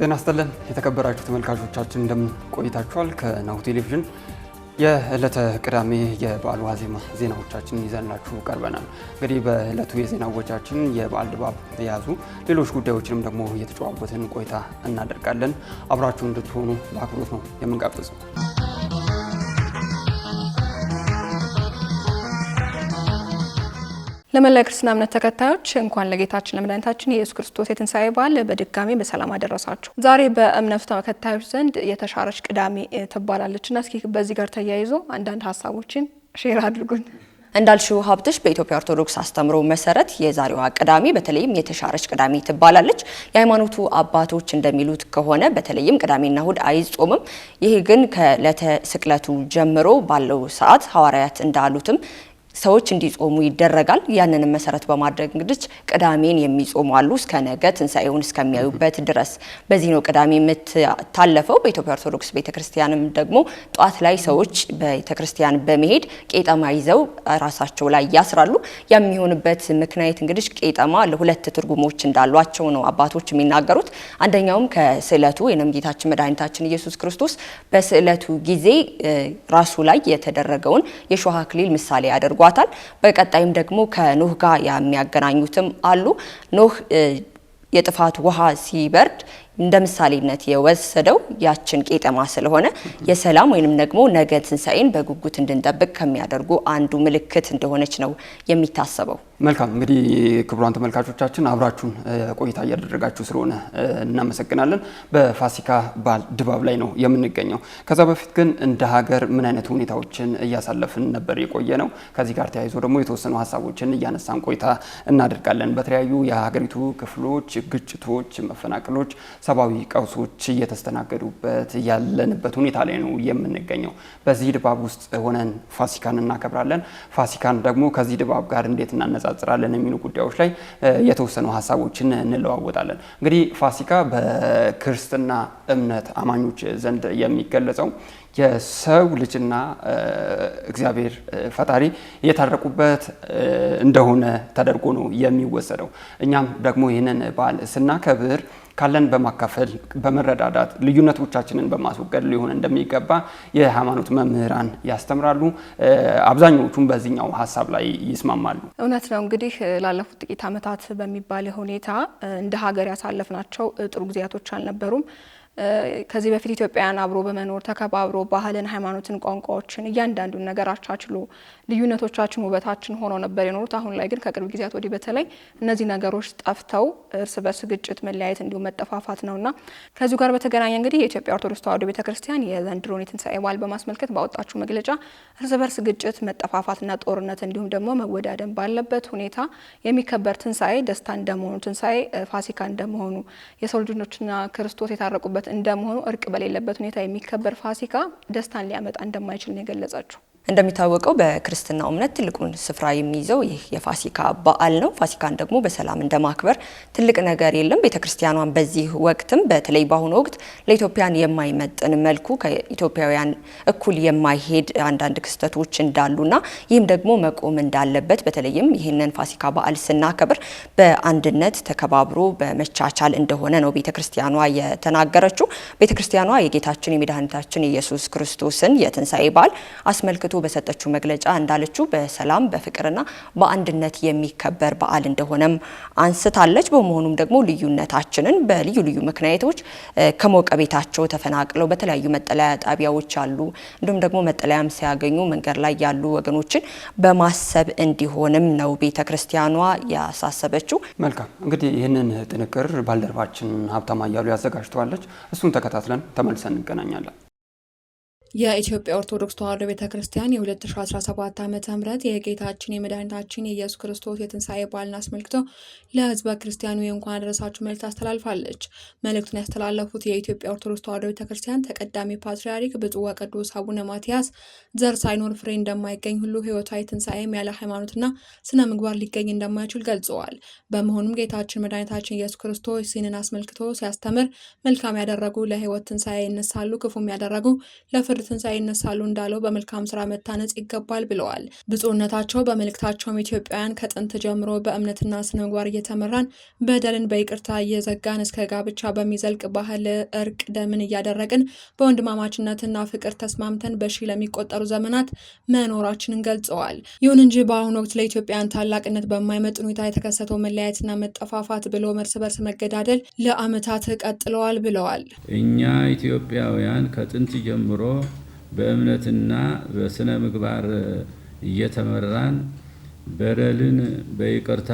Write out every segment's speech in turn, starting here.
ጤና ይስጥልን የተከበራችሁ ተመልካቾቻችን እንደምን ቆይታችኋል? ከናሁ ቴሌቪዥን የዕለተ ቅዳሜ የበዓል ዋዜማ ዜናዎቻችንን ይዘንላችሁ ቀርበናል። እንግዲህ በዕለቱ የዜና ወጃችን የበዓል ድባብ የያዙ ሌሎች ጉዳዮችንም ደግሞ እየተጨዋወትን ቆይታ እናደርጋለን። አብራችሁ እንድትሆኑ በአክብሮት ነው የምንጋብዘው። ለመላው ክርስትና እምነት ተከታዮች እንኳን ለጌታችን ለመድኃኒታችን የኢየሱስ ክርስቶስ የትንሣኤ በዓል በድጋሚ በሰላም አደረሳችሁ። ዛሬ በእምነቱ ተከታዮች ዘንድ የተሻረች ቅዳሜ ትባላለችና እስኪ በዚህ ጋር ተያይዞ አንዳንድ ሀሳቦችን ሼር አድርጉን። እንዳልሽው ሀብትሽ በኢትዮጵያ ኦርቶዶክስ አስተምሮ መሰረት የዛሬዋ ቅዳሜ በተለይም የተሻረች ቅዳሜ ትባላለች። የሃይማኖቱ አባቶች እንደሚሉት ከሆነ በተለይም ቅዳሜና እሁድ አይጾምም። ይህ ግን ከዕለተ ስቅለቱ ጀምሮ ባለው ሰዓት ሐዋርያት እንዳሉትም ሰዎች እንዲጾሙ ይደረጋል። ያንንም መሰረት በማድረግ እንግዲህ ቅዳሜን የሚጾሙ አሉ እስከ ነገ ትንሣኤውን እስከሚያዩበት ድረስ። በዚህ ነው ቅዳሜ የምትታለፈው። በኢትዮጵያ ኦርቶዶክስ ቤተክርስቲያንም ደግሞ ጧት ላይ ሰዎች ቤተክርስቲያን በመሄድ ቄጠማ ይዘው ራሳቸው ላይ ያስራሉ። የሚሆንበት ምክንያት እንግዲህ ቄጠማ ለሁለት ትርጉሞች እንዳሏቸው ነው አባቶች የሚናገሩት። አንደኛውም ከስዕለቱ ወይንም ጌታችን መድኃኒታችን ኢየሱስ ክርስቶስ በስዕለቱ ጊዜ ራሱ ላይ የተደረገውን የሾህ አክሊል ምሳሌ ያደርጓል። በቀጣይም ደግሞ ከኖህ ጋር የሚያገናኙትም አሉ። ኖህ የጥፋት ውሃ ሲበርድ እንደ ምሳሌነት የወሰደው ያችን ቄጠማ ስለሆነ የሰላም ወይንም ደግሞ ነገ ትንሣኤን በጉጉት እንድንጠብቅ ከሚያደርጉ አንዱ ምልክት እንደሆነች ነው የሚታሰበው። መልካም እንግዲህ ክቡራን ተመልካቾቻችን አብራችሁን ቆይታ እያደረጋችሁ ስለሆነ እናመሰግናለን። በፋሲካ በዓል ድባብ ላይ ነው የምንገኘው። ከዛ በፊት ግን እንደ ሀገር ምን አይነት ሁኔታዎችን እያሳለፍን ነበር የቆየ ነው? ከዚህ ጋር ተያይዞ ደግሞ የተወሰኑ ሀሳቦችን እያነሳን ቆይታ እናደርጋለን። በተለያዩ የሀገሪቱ ክፍሎች ግጭቶች፣ መፈናቀሎች፣ ሰብአዊ ቀውሶች እየተስተናገዱበት ያለንበት ሁኔታ ላይ ነው የምንገኘው። በዚህ ድባብ ውስጥ ሆነን ፋሲካን እናከብራለን። ፋሲካን ደግሞ ከዚህ ድባብ ጋር እንዴት እናነጻጽራለን የሚሉ ጉዳዮች ላይ የተወሰኑ ሀሳቦችን እንለዋወጣለን። እንግዲህ ፋሲካ በክርስትና እምነት አማኞች ዘንድ የሚገለጸው የሰው ልጅና እግዚአብሔር ፈጣሪ የታረቁበት እንደሆነ ተደርጎ ነው የሚወሰደው። እኛም ደግሞ ይህንን በዓል ስናከብር ካለን በማካፈል በመረዳዳት ልዩነቶቻችንን በማስወገድ ሊሆን እንደሚገባ የሃይማኖት መምህራን ያስተምራሉ። አብዛኞቹም በዚህኛው ሀሳብ ላይ ይስማማሉ። እውነት ነው። እንግዲህ ላለፉት ጥቂት ዓመታት በሚባል ሁኔታ እንደ ሀገር ያሳለፍናቸው ጥሩ ጊዜያቶች አልነበሩም። ከዚህ በፊት ኢትዮጵያውያን አብሮ በመኖር ተከባብሮ ባህልን፣ ሃይማኖትን፣ ቋንቋዎችን እያንዳንዱን ነገር አቻችሎ ልዩነቶቻችን ውበታችን ሆኖ ነበር የኖሩት። አሁን ላይ ግን ከቅርብ ጊዜያት ወዲህ በተለይ እነዚህ ነገሮች ጠፍተው እርስ በርስ ግጭት፣ መለያየት እንዲሁም መጠፋፋት ነውና ከዚሁ ጋር በተገናኘ እንግዲህ የኢትዮጵያ ኦርቶዶክስ ተዋሕዶ ቤተክርስቲያን የዘንድሮን የትንሣኤ በዓል በማስመልከት ባወጣችው መግለጫ እርስ በርስ ግጭት፣ መጠፋፋትና ጦርነት እንዲሁም ደግሞ መወዳደን ባለበት ሁኔታ የሚከበር ትንሣኤ ደስታ እንደመሆኑ ትንሣኤ ፋሲካ እንደመሆኑ የሰው ልጆችና ክርስቶስ የታረቁበት እንደመሆኑ እርቅ በሌለበት ሁኔታ የሚከበር ፋሲካ ደስታን ሊያመጣ እንደማይችል ነው የገለጸችው። እንደሚታወቀው በክርስትናው እምነት ትልቁን ስፍራ የሚይዘው ይህ የፋሲካ በዓል ነው። ፋሲካን ደግሞ በሰላም እንደማክበር ትልቅ ነገር የለም። ቤተክርስቲያኗን በዚህ ወቅትም በተለይ በአሁኑ ወቅት ለኢትዮጵያን የማይመጥን መልኩ ከኢትዮጵያውያን እኩል የማይሄድ አንዳንድ ክስተቶች እንዳሉና ይህም ደግሞ መቆም እንዳለበት በተለይም ይህንን ፋሲካ በዓል ስናከብር በአንድነት ተከባብሮ በመቻቻል እንደሆነ ነው ቤተክርስቲያኗ የተናገረችው። ቤተክርስቲያኗ የጌታችን የመድኃኒታችን የኢየሱስ ክርስቶስን የትንሣኤ በዓል አስመልክቶ በሰጠችው መግለጫ እንዳለችው በሰላም በፍቅርና በአንድነት የሚከበር በዓል እንደሆነም አንስታለች። በመሆኑም ደግሞ ልዩነታችንን በልዩ ልዩ ምክንያቶች ከሞቀ ቤታቸው ተፈናቅለው በተለያዩ መጠለያ ጣቢያዎች አሉ እንዲሁም ደግሞ መጠለያም ሲያገኙ መንገድ ላይ ያሉ ወገኖችን በማሰብ እንዲሆንም ነው ቤተክርስቲያኗ ያሳሰበችው። መልካም እንግዲህ ይህንን ጥንቅር ባልደረባችን ሀብታማ እያሉ ያዘጋጅተዋለች። እሱን ተከታትለን ተመልሰን እንገናኛለን። የኢትዮጵያ ኦርቶዶክስ ተዋሕዶ ቤተክርስቲያን የ2017 ዓ.ም የጌታችን የመድኃኒታችን የኢየሱስ ክርስቶስ የትንሣኤ በዓልን አስመልክቶ ለሕዝበ ክርስቲያኑ የእንኳን አደረሳችሁ መልእክት አስተላልፋለች። መልእክቱን ያስተላለፉት የኢትዮጵያ ኦርቶዶክስ ተዋሕዶ ቤተክርስቲያን ተቀዳሚ ፓትርያርክ ብፁዕ ወቅዱስ አቡነ ማትያስ ዘር ሳይኖር ፍሬ እንደማይገኝ ሁሉ ሕይወታዊ ትንሣኤም ያለ ሃይማኖትና ስነ ምግባር ሊገኝ እንደማይችል ገልጸዋል። በመሆኑም ጌታችን መድኃኒታችን ኢየሱስ ክርስቶስ ይህንን አስመልክቶ ሲያስተምር መልካም ያደረጉ ለሕይወት ትንሣኤ ይነሳሉ፣ ክፉም ያደረጉ ለፍርድ ትንሣኤ ይነሳሉ እንዳለው በመልካም ስራ መታነጽ ይገባል ብለዋል። ብፁዕነታቸው በመልእክታቸውም ኢትዮጵያውያን ከጥንት ጀምሮ በእምነትና ስነ ምግባር እየተመራን በደልን በይቅርታ እየዘጋን እስከ ጋብቻ በሚዘልቅ ባህል እርቅ ደምን እያደረግን በወንድማማችነትና ፍቅር ተስማምተን በሺህ ለሚቆጠሩ ዘመናት መኖራችንን ገልጸዋል። ይሁን እንጂ በአሁኑ ወቅት ለኢትዮጵያን ታላቅነት በማይመጥን ሁኔታ የተከሰተው መለያየትና መጠፋፋት ብሎ እርስ በርስ መገዳደል ለዓመታት ቀጥለዋል ብለዋል። እኛ ኢትዮጵያውያን ከጥንት ጀምሮ በእምነትና በስነ ምግባር እየተመራን በደልን በይቅርታ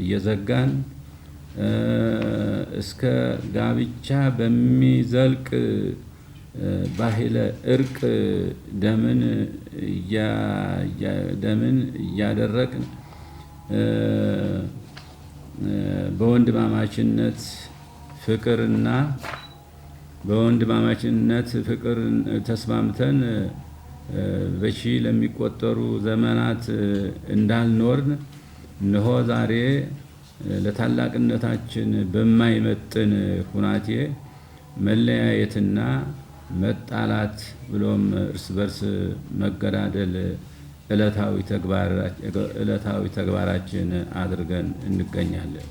እየዘጋን እስከ ጋብቻ በሚዘልቅ ባህለ እርቅ ደምን እያደረግን በወንድማማችነት ፍቅር ተስማምተን በሺህ ለሚቆጠሩ ዘመናት እንዳልኖርን እነሆ ዛሬ ለታላቅነታችን በማይመጥን ሁናቴ መለያየትና መጣላት ብሎም እርስ በርስ መገዳደል ዕለታዊ ተግባራችን አድርገን እንገኛለን።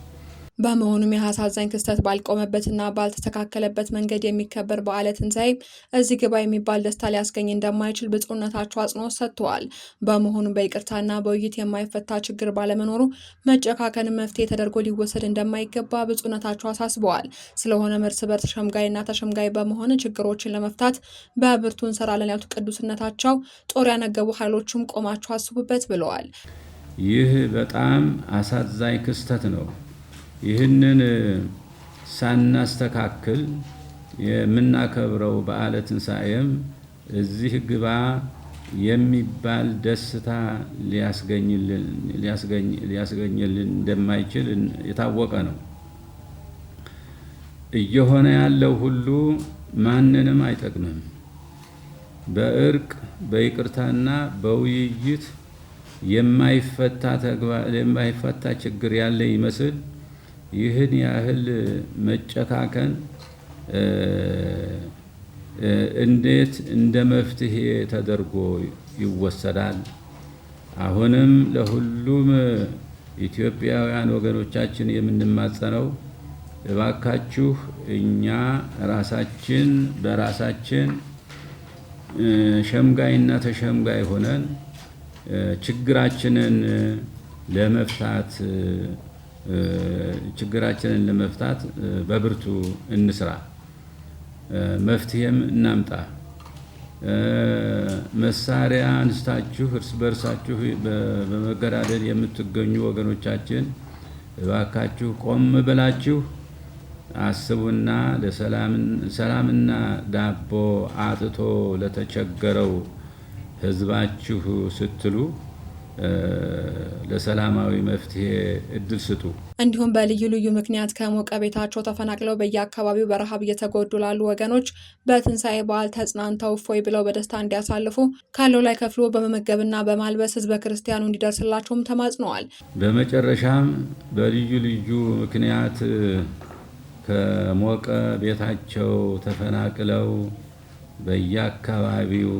በመሆኑም የአሳዛኝ ክስተት ባልቆመበትና ባልተስተካከለበት መንገድ የሚከበር በዓለ ትንሣኤ እዚህ ግባ የሚባል ደስታ ሊያስገኝ እንደማይችል ብፁዕነታቸው አጽንኦት ሰጥተዋል። በመሆኑም በይቅርታና በውይይት የማይፈታ ችግር ባለመኖሩ መጨካከን መፍትሄ ተደርጎ ሊወሰድ እንደማይገባ ብፁዕነታቸው አሳስበዋል። ስለሆነም እርስ በርስ ሸምጋይና ተሸምጋይ በመሆን ችግሮችን ለመፍታት በብርቱ እንሰራለን ያሉት ቅዱስነታቸው ጦር ያነገቡ ኃይሎችም ቆማችሁ አስቡበት ብለዋል። ይህ በጣም አሳዛኝ ክስተት ነው። ይህንን ሳናስተካክል የምናከብረው በዓለ ትንሣኤም እዚህ ግባ የሚባል ደስታ ሊያስገኝልን እንደማይችል የታወቀ ነው። እየሆነ ያለው ሁሉ ማንንም አይጠቅምም። በእርቅ በይቅርታና በውይይት የማይፈታ ችግር ያለ ይመስል ይህን ያህል መጨካከን እንዴት እንደ መፍትሄ ተደርጎ ይወሰዳል? አሁንም ለሁሉም ኢትዮጵያውያን ወገኖቻችን የምንማጸነው እባካችሁ እኛ ራሳችን በራሳችን ሸምጋይና ተሸምጋይ ሆነን ችግራችንን ለመፍታት በብርቱ እንስራ፣ መፍትሄም እናምጣ። መሳሪያ አንስታችሁ እርስ በርሳችሁ በመገዳደል የምትገኙ ወገኖቻችን እባካችሁ ቆም ብላችሁ አስቡና ለሰላምና ዳቦ አጥቶ ለተቸገረው ሕዝባችሁ ስትሉ ለሰላማዊ መፍትሄ እድል ስጡ። እንዲሁም በልዩ ልዩ ምክንያት ከሞቀ ቤታቸው ተፈናቅለው በየአካባቢው በረሃብ እየተጎዱ ላሉ ወገኖች በትንሣኤ በዓል ተጽናንተው እፎይ ብለው በደስታ እንዲያሳልፉ ካለው ላይ ከፍሎ በመመገብና በማልበስ ሕዝበ ክርስቲያኑ እንዲደርስላቸውም ተማጽነዋል። በመጨረሻም በልዩ ልዩ ምክንያት ከሞቀ ቤታቸው ተፈናቅለው በየአካባቢው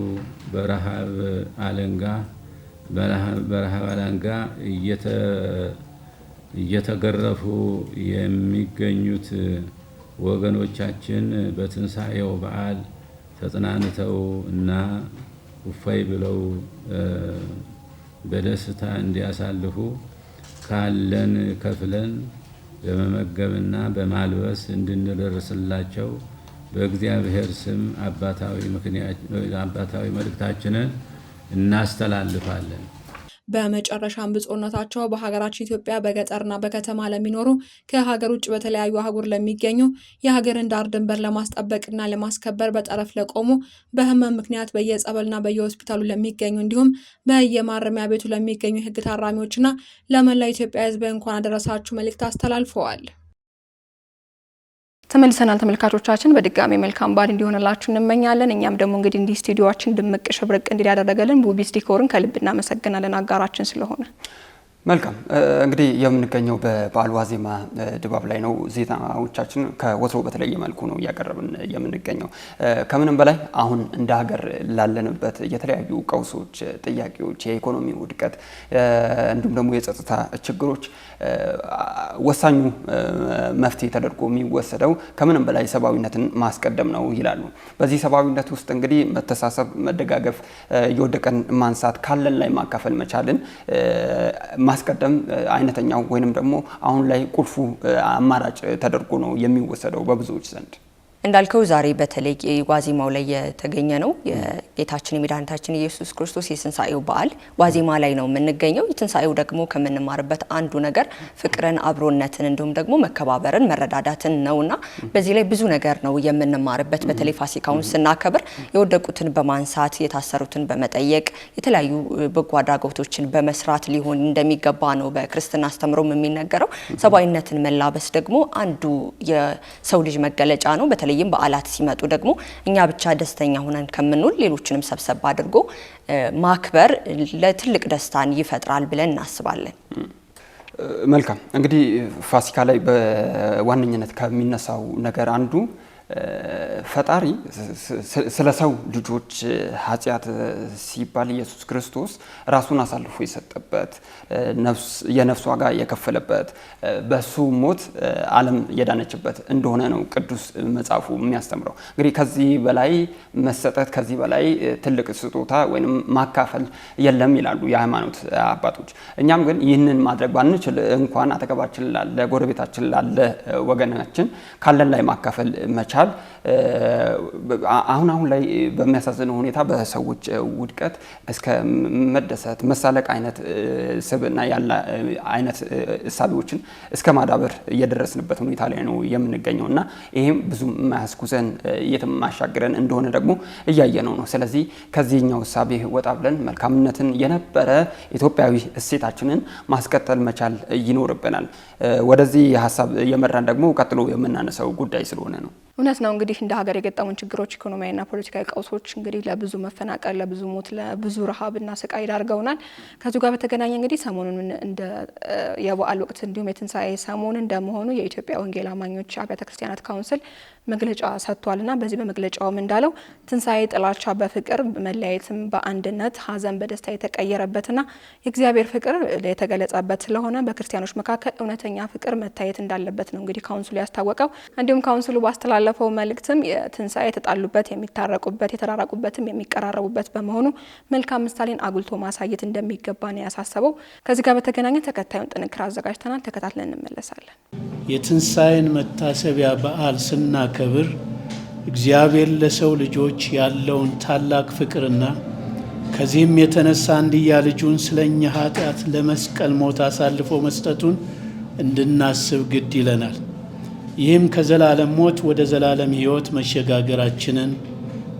በረሃብ አለንጋ እየተገረፉ የሚገኙት ወገኖቻችን በትንሣኤው በዓል ተጽናንተው እና እፎይ ብለው በደስታ እንዲያሳልፉ ካለን ከፍለን በመመገብና በማልበስ እንድንደርስላቸው በእግዚአብሔር ስም አባታዊ መልእክታችንን እናስተላልፋለን። በመጨረሻም ብፁዕነታቸው በሀገራችን ኢትዮጵያ በገጠርና በከተማ ለሚኖሩ ከሀገር ውጭ በተለያዩ አህጉር ለሚገኙ የሀገርን ዳር ድንበር ለማስጠበቅና ለማስከበር በጠረፍ ለቆሙ በሕመም ምክንያት በየጸበልና በየሆስፒታሉ ለሚገኙ እንዲሁም በየማረሚያ ቤቱ ለሚገኙ የሕግ ታራሚዎችና ለመላው ኢትዮጵያ ሕዝብ እንኳን አደረሳችሁ መልእክት አስተላልፈዋል። ተመልሰናል ተመልካቾቻችን። በድጋሚ መልካም በዓል እንዲሆንላችሁ እንመኛለን። እኛም ደግሞ እንግዲህ እንዲህ ስቱዲዮአችን ድምቅ ሽብርቅ እንዲል ያደረገልን ቡቢስ ዲኮርን ከልብ እናመሰግናለን አጋራችን ስለሆነ። መልካም እንግዲህ የምንገኘው በበዓል ዋዜማ ድባብ ላይ ነው። ዜናዎቻችን ከወትሮ በተለየ መልኩ ነው እያቀረብን የምንገኘው። ከምንም በላይ አሁን እንደ ሀገር ላለንበት የተለያዩ ቀውሶች፣ ጥያቄዎች፣ የኢኮኖሚ ውድቀት እንዲሁም ደግሞ የጸጥታ ችግሮች ወሳኙ መፍትሄ ተደርጎ የሚወሰደው ከምንም በላይ ሰብአዊነትን ማስቀደም ነው ይላሉ። በዚህ ሰብአዊነት ውስጥ እንግዲህ መተሳሰብ፣ መደጋገፍ፣ የወደቀን ማንሳት፣ ካለን ላይ ማካፈል መቻልን ማስቀደም አይነተኛው ወይንም ደግሞ አሁን ላይ ቁልፉ አማራጭ ተደርጎ ነው የሚወሰደው በብዙዎች ዘንድ። እንዳልከው ዛሬ በተለይ ዋዜማው ላይ የተገኘ ነው የጌታችን የመድኃኒታችን ኢየሱስ ክርስቶስ የትንሳኤው በዓል ዋዜማ ላይ ነው የምንገኘው። የትንሳኤው ደግሞ ከምንማርበት አንዱ ነገር ፍቅርን፣ አብሮነትን እንዲሁም ደግሞ መከባበርን፣ መረዳዳትን ነውና በዚህ ላይ ብዙ ነገር ነው የምንማርበት። በተለይ ፋሲካውን ስናከብር የወደቁትን በማንሳት የታሰሩትን በመጠየቅ የተለያዩ በጎ አድራጎቶችን በመስራት ሊሆን እንደሚገባ ነው በክርስትና አስተምሮም የሚነገረው። ሰብአዊነትን መላበስ ደግሞ አንዱ የሰው ልጅ መገለጫ ነው። በተለይም በዓላት ሲመጡ ደግሞ እኛ ብቻ ደስተኛ ሆነን ከምንውል ሌሎችንም ሰብሰብ አድርጎ ማክበር ለትልቅ ደስታን ይፈጥራል ብለን እናስባለን። መልካም እንግዲህ ፋሲካ ላይ በዋነኝነት ከሚነሳው ነገር አንዱ ፈጣሪ ስለ ሰው ልጆች ኃጢአት ሲባል ኢየሱስ ክርስቶስ ራሱን አሳልፎ የሰጠበት የነፍስ ዋጋ የከፈለበት በሱ ሞት ዓለም የዳነችበት እንደሆነ ነው ቅዱስ መጽሐፉ የሚያስተምረው። እንግዲህ ከዚህ በላይ መሰጠት ከዚህ በላይ ትልቅ ስጦታ ወይንም ማካፈል የለም ይላሉ የሃይማኖት አባቶች። እኛም ግን ይህንን ማድረግ ባንችል እንኳን አጠገባችን ላለ ጎረቤታችን ላለ ወገናችን ካለን ላይ ማካፈል መቻል አሁን ላይ በሚያሳዝነው ሁኔታ በሰዎች ውድቀት እስከ መደሰት መሳለቅ አይነት ስብዕና ያለ አይነት እሳቤዎችን እስከ ማዳበር እየደረስንበት ሁኔታ ላይ ነው የምንገኘው እና ይሄም ብዙ የማያስኩዘን የማያሻግረን እንደሆነ ደግሞ እያየነው ነው። ስለዚህ ከዚህኛው እሳቤ ወጣ ብለን መልካምነትን የነበረ ኢትዮጵያዊ እሴታችንን ማስቀጠል መቻል ይኖርብናል። ወደዚህ ሀሳብ የመራን ደግሞ ቀጥሎ የምናነሳው ጉዳይ ስለሆነ ነው። እውነት ነው። እንግዲህ እንደ ሀገር የገጠሙን ችግሮች ኢኮኖሚያዊና ፖለቲካዊ ቀውሶች እንግዲህ ለብዙ መፈናቀል፣ ለብዙ ሞት፣ ለብዙ ረሃብና ስቃይ ዳርገውናል። ከዚሁ ጋር በተገናኘ እንግዲህ ሰሞኑን እንደ የበዓል ወቅት እንዲሁም የትንሳኤ ሰሞን እንደመሆኑ የኢትዮጵያ ወንጌል አማኞች አብያተ ክርስቲያናት ካውንስል መግለጫ ሰጥቷልና በዚህ በመግለጫውም እንዳለው ትንሳኤ ጥላቻ በፍቅር መለያየትም በአንድነት ሀዘን በደስታ የተቀየረበትና የእግዚአብሔር ፍቅር የተገለጸበት ስለሆነ በክርስቲያኖች መካከል እውነተኛ ፍቅር መታየት እንዳለበት ነው እንግዲህ ካውንስሉ ያስታወቀው። እንዲሁም ካውንስሉ ባስተላለፈው መልእክትም የትንሳኤ የተጣሉበት የሚታረቁበት፣ የተራራቁበትም የሚቀራረቡበት በመሆኑ መልካም ምሳሌን አጉልቶ ማሳየት እንደሚገባ ነው ያሳሰበው። ከዚህ ጋር በተገናኘ ተከታዩን ጥንክር አዘጋጅተናል። ተከታትለን እንመለሳለን። የትንሳኤን መታሰቢያ በዓል ስናከብር እግዚአብሔር ለሰው ልጆች ያለውን ታላቅ ፍቅርና ከዚህም የተነሳ አንድያ ልጁን ስለኛ ኃጢአት ለመስቀል ሞት አሳልፎ መስጠቱን እንድናስብ ግድ ይለናል። ይህም ከዘላለም ሞት ወደ ዘላለም ሕይወት መሸጋገራችንን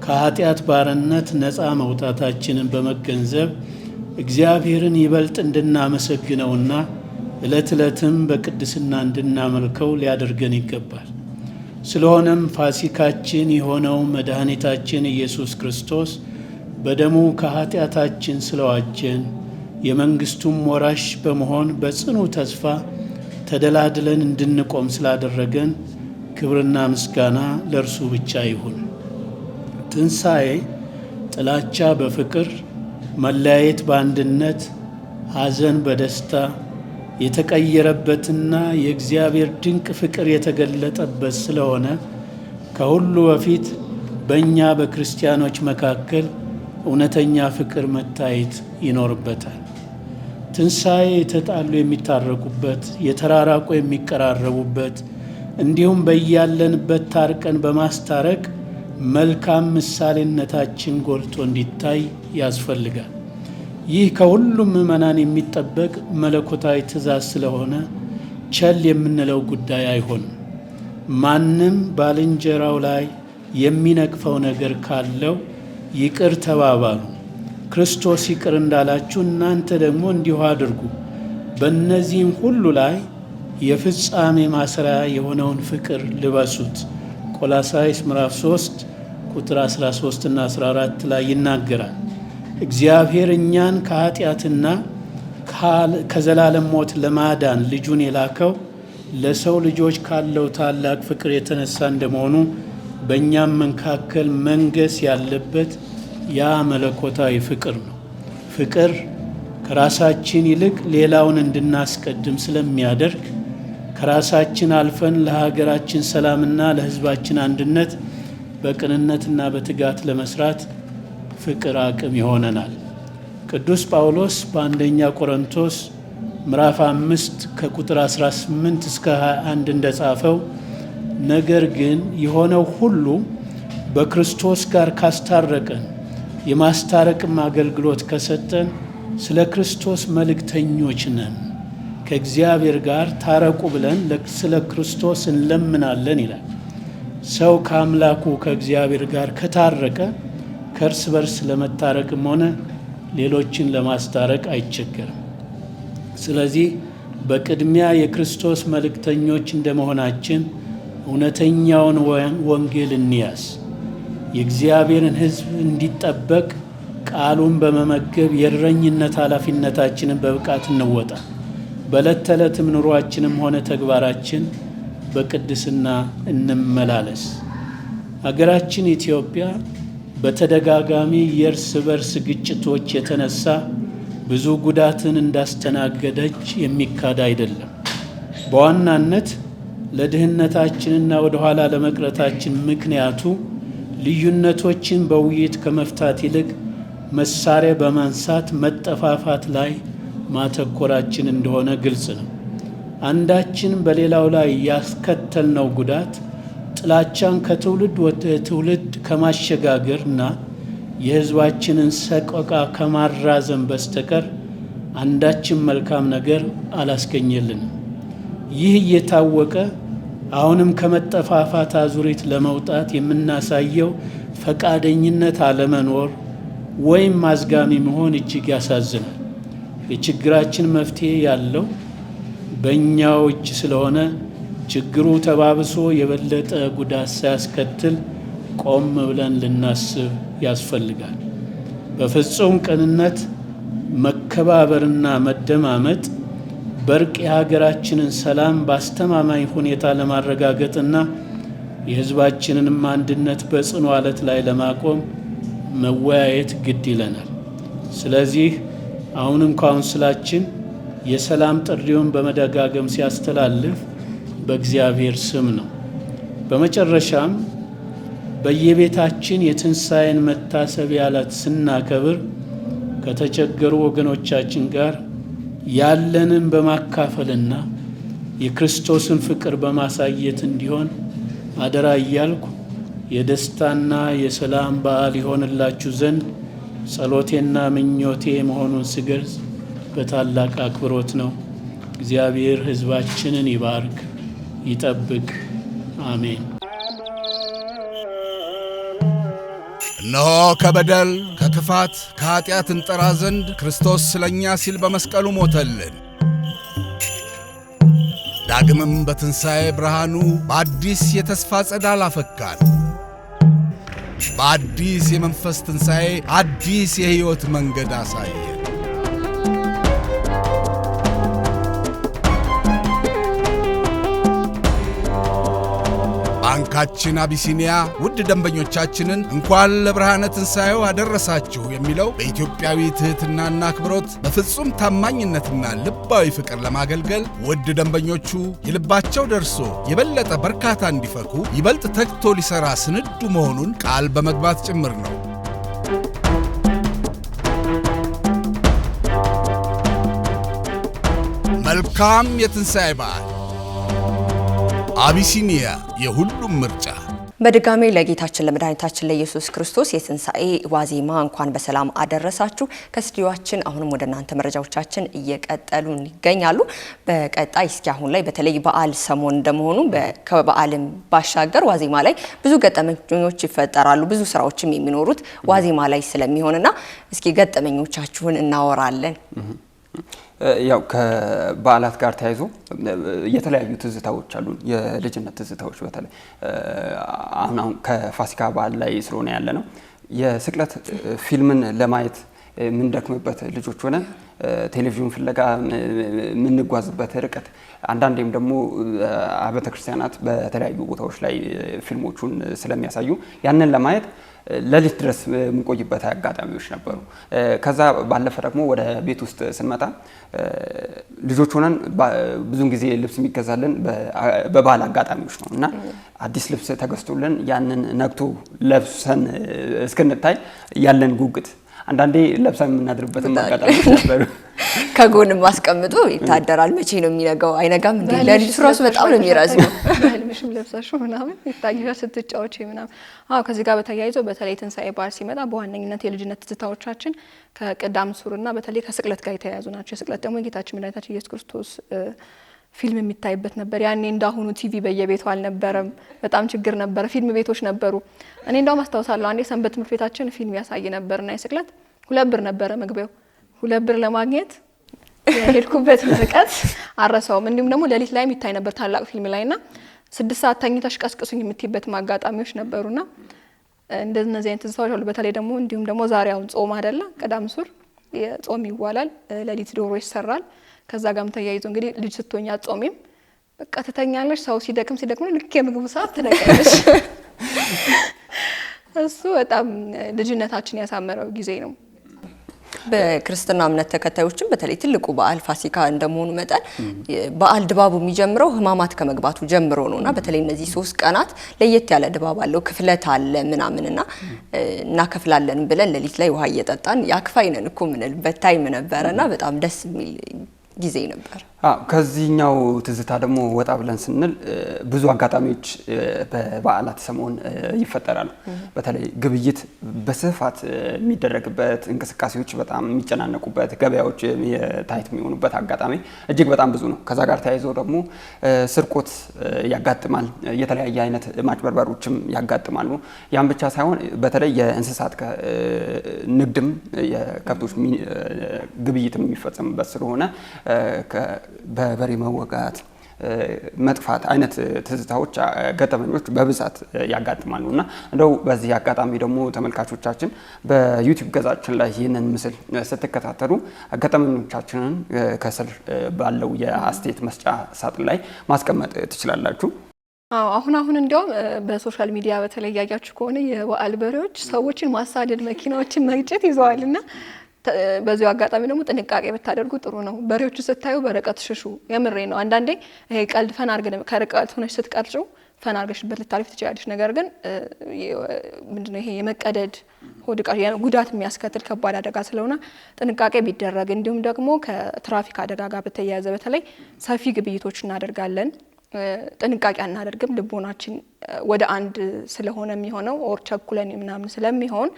ከኃጢአት ባርነት ነፃ መውጣታችንን በመገንዘብ እግዚአብሔርን ይበልጥ እንድናመሰግነውና ዕለት ዕለትም በቅድስና እንድናመልከው ሊያደርገን ይገባል። ስለሆነም ፋሲካችን የሆነው መድኃኒታችን ኢየሱስ ክርስቶስ በደሙ ከኃጢአታችን ስለዋጀን የመንግሥቱም ወራሽ በመሆን በጽኑ ተስፋ ተደላድለን እንድንቆም ስላደረገን ክብርና ምስጋና ለእርሱ ብቻ ይሁን። ትንሣኤ ጥላቻ በፍቅር፣ መለያየት በአንድነት፣ ሐዘን በደስታ የተቀየረበትና የእግዚአብሔር ድንቅ ፍቅር የተገለጠበት ስለሆነ ከሁሉ በፊት በእኛ በክርስቲያኖች መካከል እውነተኛ ፍቅር መታየት ይኖርበታል። ትንሣኤ የተጣሉ የሚታረቁበት፣ የተራራቁ የሚቀራረቡበት እንዲሁም በያለንበት ታርቀን በማስታረቅ መልካም ምሳሌነታችን ጎልቶ እንዲታይ ያስፈልጋል። ይህ ከሁሉም ምዕመናን የሚጠበቅ መለኮታዊ ትእዛዝ ስለሆነ ቸል የምንለው ጉዳይ አይሆንም። ማንም ባልንጀራው ላይ የሚነቅፈው ነገር ካለው ይቅር ተባባሉ፣ ክርስቶስ ይቅር እንዳላችሁ እናንተ ደግሞ እንዲሁ አድርጉ። በእነዚህም ሁሉ ላይ የፍጻሜ ማሰሪያ የሆነውን ፍቅር ልበሱት። ቆላስይስ ምዕራፍ 3 ቁጥር 13 እና 14 ላይ ይናገራል። እግዚአብሔር እኛን ከኃጢአትና ከዘላለም ሞት ለማዳን ልጁን የላከው ለሰው ልጆች ካለው ታላቅ ፍቅር የተነሳ እንደመሆኑ በእኛም መካከል መንገስ ያለበት ያ መለኮታዊ ፍቅር ነው። ፍቅር ከራሳችን ይልቅ ሌላውን እንድናስቀድም ስለሚያደርግ ከራሳችን አልፈን ለሀገራችን ሰላምና ለሕዝባችን አንድነት በቅንነትና በትጋት ለመስራት ፍቅር አቅም ይሆነናል። ቅዱስ ጳውሎስ በአንደኛ ቆሮንቶስ ምዕራፍ 5 ከቁጥር 18 እስከ 21 እንደጻፈው ነገር ግን የሆነው ሁሉ በክርስቶስ ጋር ካስታረቀን የማስታረቅም አገልግሎት ከሰጠን ስለ ክርስቶስ መልእክተኞች ነን፣ ከእግዚአብሔር ጋር ታረቁ ብለን ስለ ክርስቶስ እንለምናለን ይላል። ሰው ከአምላኩ ከእግዚአብሔር ጋር ከታረቀ ከእርስ በርስ ለመታረቅም ሆነ ሌሎችን ለማስታረቅ አይቸገርም። ስለዚህ በቅድሚያ የክርስቶስ መልእክተኞች እንደመሆናችን እውነተኛውን ወንጌል እንያዝ። የእግዚአብሔርን ሕዝብ እንዲጠበቅ ቃሉን በመመገብ የእረኝነት ኃላፊነታችንን በብቃት እንወጣ። በዕለት ተዕለትም ኑሯችንም ሆነ ተግባራችን በቅድስና እንመላለስ። ሀገራችን ኢትዮጵያ በተደጋጋሚ የእርስ በርስ ግጭቶች የተነሳ ብዙ ጉዳትን እንዳስተናገደች የሚካድ አይደለም። በዋናነት ለድህነታችንና ወደ ኋላ ለመቅረታችን ምክንያቱ ልዩነቶችን በውይይት ከመፍታት ይልቅ መሳሪያ በማንሳት መጠፋፋት ላይ ማተኮራችን እንደሆነ ግልጽ ነው። አንዳችን በሌላው ላይ ያስከተልነው ጉዳት ጥላቻን ከትውልድ ወደ ትውልድ ከማሸጋገርና የሕዝባችንን ሰቆቃ ከማራዘም በስተቀር አንዳችን መልካም ነገር አላስገኘልንም። ይህ እየታወቀ አሁንም ከመጠፋፋት አዙሪት ለመውጣት የምናሳየው ፈቃደኝነት አለመኖር ወይም ማዝጋሚ መሆን እጅግ ያሳዝናል። የችግራችን መፍትሄ ያለው በእኛው እጅ ስለሆነ ችግሩ ተባብሶ የበለጠ ጉዳት ሳያስከትል ቆም ብለን ልናስብ ያስፈልጋል። በፍጹም ቅንነት መከባበርና መደማመጥ በእርቅ የሀገራችንን ሰላም በአስተማማኝ ሁኔታ ለማረጋገጥና የሕዝባችንንም አንድነት በጽኑ ዓለት ላይ ለማቆም መወያየት ግድ ይለናል። ስለዚህ አሁንም ካውንስላችን የሰላም ጥሪውን በመደጋገም ሲያስተላልፍ በእግዚአብሔር ስም ነው። በመጨረሻም በየቤታችን የትንሣኤን መታሰቢያ ዕለት ስናከብር ከተቸገሩ ወገኖቻችን ጋር ያለንን በማካፈልና የክርስቶስን ፍቅር በማሳየት እንዲሆን አደራ እያልኩ የደስታና የሰላም በዓል ይሆንላችሁ ዘንድ ጸሎቴና ምኞቴ መሆኑን ስገልጽ በታላቅ አክብሮት ነው። እግዚአብሔር ሕዝባችንን ይባርክ ይጠብቅ። አሜን። እነሆ ከበደል ከክፋት ከኀጢአት እንጠራ ዘንድ ክርስቶስ ስለኛ ሲል በመስቀሉ ሞተልን። ዳግምም በትንሣኤ ብርሃኑ በአዲስ የተስፋ ጸዳል አፈካን። በአዲስ የመንፈስ ትንሣኤ አዲስ የሕይወት መንገድ አሳየን። ባንካችን አቢሲኒያ ውድ ደንበኞቻችንን እንኳን ለብርሃነ ትንሣኤው አደረሳችሁ የሚለው በኢትዮጵያዊ ትሕትናና አክብሮት በፍጹም ታማኝነትና ልባዊ ፍቅር ለማገልገል ውድ ደንበኞቹ የልባቸው ደርሶ የበለጠ በርካታ እንዲፈኩ ይበልጥ ተግቶ ሊሠራ ስንዱ መሆኑን ቃል በመግባት ጭምር ነው። መልካም የትንሣኤ በዓል። አቢሲኒያ የሁሉም ምርጫ። በድጋሚ ለጌታችን ለመድኃኒታችን ለኢየሱስ ክርስቶስ የትንሣኤ ዋዜማ እንኳን በሰላም አደረሳችሁ። ከስቱዲዮአችን አሁንም ወደ እናንተ መረጃዎቻችን እየቀጠሉ ይገኛሉ። በቀጣይ እስኪ አሁን ላይ በተለይ በዓል ሰሞን እንደመሆኑ ከበዓልም ባሻገር ዋዜማ ላይ ብዙ ገጠመኞች ይፈጠራሉ። ብዙ ስራዎችም የሚኖሩት ዋዜማ ላይ ስለሚሆንና እስኪ ገጠመኞቻችሁን እናወራለን። ያው ከበዓላት ጋር ተያይዞ የተለያዩ ትዝታዎች አሉ። የልጅነት ትዝታዎች በተለይ አሁን ከፋሲካ በዓል ላይ ስለሆነ ያለ ነው። የስቅለት ፊልምን ለማየት የምንደክምበት ልጆች ሆነን ቴሌቪዥን ፍለጋ የምንጓዝበት ርቀት አንዳንዴም ደግሞ አብያተ ክርስቲያናት በተለያዩ ቦታዎች ላይ ፊልሞቹን ስለሚያሳዩ ያንን ለማየት ለሊት ድረስ የምንቆይበት አጋጣሚዎች ነበሩ። ከዛ ባለፈ ደግሞ ወደ ቤት ውስጥ ስንመጣ ልጆች ሆነን ብዙን ጊዜ ልብስ የሚገዛልን በባህል አጋጣሚዎች ነው እና አዲስ ልብስ ተገዝቶልን ያንን ነግቶ ለብሰን እስክንታይ ያለን ጉጉት አንዳንዴ ለብሰን የምናድርበትም አጋጣሚዎች ነበሩ። ከጎንም አስቀምጦ ይታደራል። መቼ ነው የሚነጋው? አይነጋም እንዴ? ለሊቱ ራሱ በጣም ነው የሚረዝመው። በህልምሽም ለብሰሽው ምናምን ይታይሻል ስትጫወቺ ምናምን። ከዚህ ጋር በተያይዞ በተለይ ትንሣኤ በዓል ሲመጣ በዋነኝነት የልጅነት ትዝታዎቻችን ከቅዳም ሱርና በተለይ ከስቅለት ጋር የተያያዙ ናቸው። የስቅለት ደግሞ የጌታችን መድኃኒታችን ኢየሱስ ክርስቶስ ፊልም የሚታይበት ነበር። ያኔ እንዳሁኑ ቲቪ በየቤቱ አልነበረም። በጣም ችግር ነበረ። ፊልም ቤቶች ነበሩ። እኔ እንዳውም አስታውሳለሁ አንዴ ሰንበት ትምህርት ቤታችን ፊልም ያሳይ ነበርና የስቅለት 2 ብር ነበረ መግቢያው። 2 ብር ለማግኘት የሄድኩበት ርቀት አረሳውም። እንዲሁም ደግሞ ሌሊት ላይ የሚታይ ነበር ታላቅ ፊልም ላይና 6 ሰዓት ተኝተሽ ቀስቅሱኝ የምትይበት አጋጣሚዎች ነበሩና እንደነዚህ አይነት ትዝታዎች አሉ። በተለይ ደግሞ እንዲሁም ደግሞ ዛሬ አሁን ጾም አይደለ? ቅዳም ሱር የጾም ይዋላል። ሌሊት ዶሮ ይሰራል። ከዛ ጋርም ተያይዞ እንግዲህ ልጅ ስትሆኛ ጾሚም በቃ ትተኛለሽ። ሰው ሲደክም ልክ የምግቡ ሰዓት ትነቃለሽ። እሱ በጣም ልጅነታችን ያሳመረው ጊዜ ነው። በክርስትና እምነት ተከታዮችም በተለይ ትልቁ በዓል ፋሲካ እንደመሆኑ መጠን በዓል ድባቡ የሚጀምረው ሕማማት ከመግባቱ ጀምሮ ነውና በተለይ እነዚህ 3 ቀናት ለየት ያለ ድባብ አለው። ክፍለት አለ ምናምንና እናከፍላለን ብለን ሌሊት ላይ ውሃ እየጠጣን ያክፋይነን እኮ ምንልበት ታይም ነበረና በጣም ደስ የሚል ጊዜ ነበር። ከዚህኛው ትዝታ ደግሞ ወጣ ብለን ስንል ብዙ አጋጣሚዎች በበዓላት ሰሞን ይፈጠራሉ። በተለይ ግብይት በስፋት የሚደረግበት፣ እንቅስቃሴዎች በጣም የሚጨናነቁበት፣ ገበያዎች ታይት የሚሆኑበት አጋጣሚ እጅግ በጣም ብዙ ነው። ከዛ ጋር ተያይዞ ደግሞ ስርቆት ያጋጥማል። የተለያየ አይነት ማጭበርበሮችም ያጋጥማሉ። ያን ብቻ ሳይሆን በተለይ የእንስሳት ንግድም የከብቶች ግብይትም የሚፈጸምበት ስለሆነ በበሬ መወጋት፣ መጥፋት አይነት ትዝታዎች ገጠመኞች በብዛት ያጋጥማሉ እና እንደው በዚህ አጋጣሚ ደግሞ ተመልካቾቻችን በዩቲዩብ ገጻችን ላይ ይህንን ምስል ስትከታተሉ ገጠመኞቻችንን ከስር ባለው የአስተያየት መስጫ ሳጥን ላይ ማስቀመጥ ትችላላችሁ። አሁን እንዲያውም በሶሻል ሚዲያ በተለይ ያያችሁ ከሆነ የበዓል በሬዎች ሰዎችን ማሳደድ፣ መኪናዎችን መግጨት ይዘዋልና በዚሁ አጋጣሚ ደግሞ ጥንቃቄ ብታደርጉ ጥሩ ነው። በሬዎቹ ስታዩ በርቀት ሽሹ። የምሬ ነው። አንዳንዴ ይሄ ቀልድ ፈን አድርገን ከርቀት ሆነሽ ስትቀርጪው ፈን አድርገሽበት ልታልፊ ትችላለሽ። ነገር ግን ምንድነው ይሄ የመቀደድ ሆድቃ ጉዳት የሚያስከትል ከባድ አደጋ ስለሆነ ጥንቃቄ ቢደረግ፣ እንዲሁም ደግሞ ከትራፊክ አደጋ ጋር በተያያዘ በተለይ ሰፊ ግብይቶች እናደርጋለን። ጥንቃቄ አናደርግም። ልቦናችን ወደ አንድ ስለሆነ የሚሆነው ኦር ቸኩለን ምናምን ስለሚሆን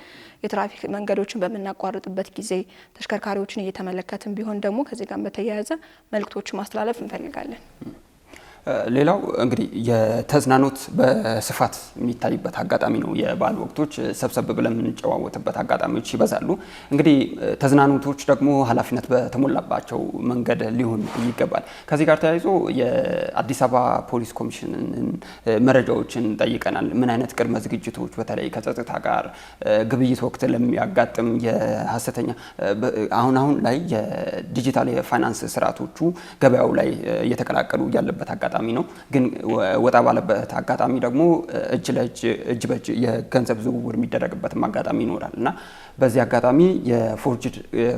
የትራፊክ መንገዶችን በምናቋርጥበት ጊዜ ተሽከርካሪዎችን እየተመለከትን ቢሆን ደግሞ ከዚህ ጋር በተያያዘ መልእክቶችን ማስተላለፍ እንፈልጋለን። ሌላው እንግዲህ የተዝናኖት በስፋት የሚታይበት አጋጣሚ ነው። የበዓል ወቅቶች ሰብሰብ ብለን የምንጨዋወትበት አጋጣሚዎች ይበዛሉ። እንግዲህ ተዝናኖቶች ደግሞ ኃላፊነት በተሞላባቸው መንገድ ሊሆን ይገባል። ከዚህ ጋር ተያይዞ የአዲስ አበባ ፖሊስ ኮሚሽንን መረጃዎችን ጠይቀናል። ምን አይነት ቅድመ ዝግጅቶች በተለይ ከጸጥታ ጋር ግብይት ወቅት ለሚያጋጥም የሀሰተኛ አሁን ላይ የዲጂታል የፋይናንስ ስርዓቶቹ ገበያው ላይ እየተቀላቀሉ ያለበት አጋጣሚ ነው። ግን ወጣ ባለበት አጋጣሚ ደግሞ እጅ በእጅ የገንዘብ ዝውውር የሚደረግበትም አጋጣሚ ይኖራል እና በዚህ አጋጣሚ የፎርጅድ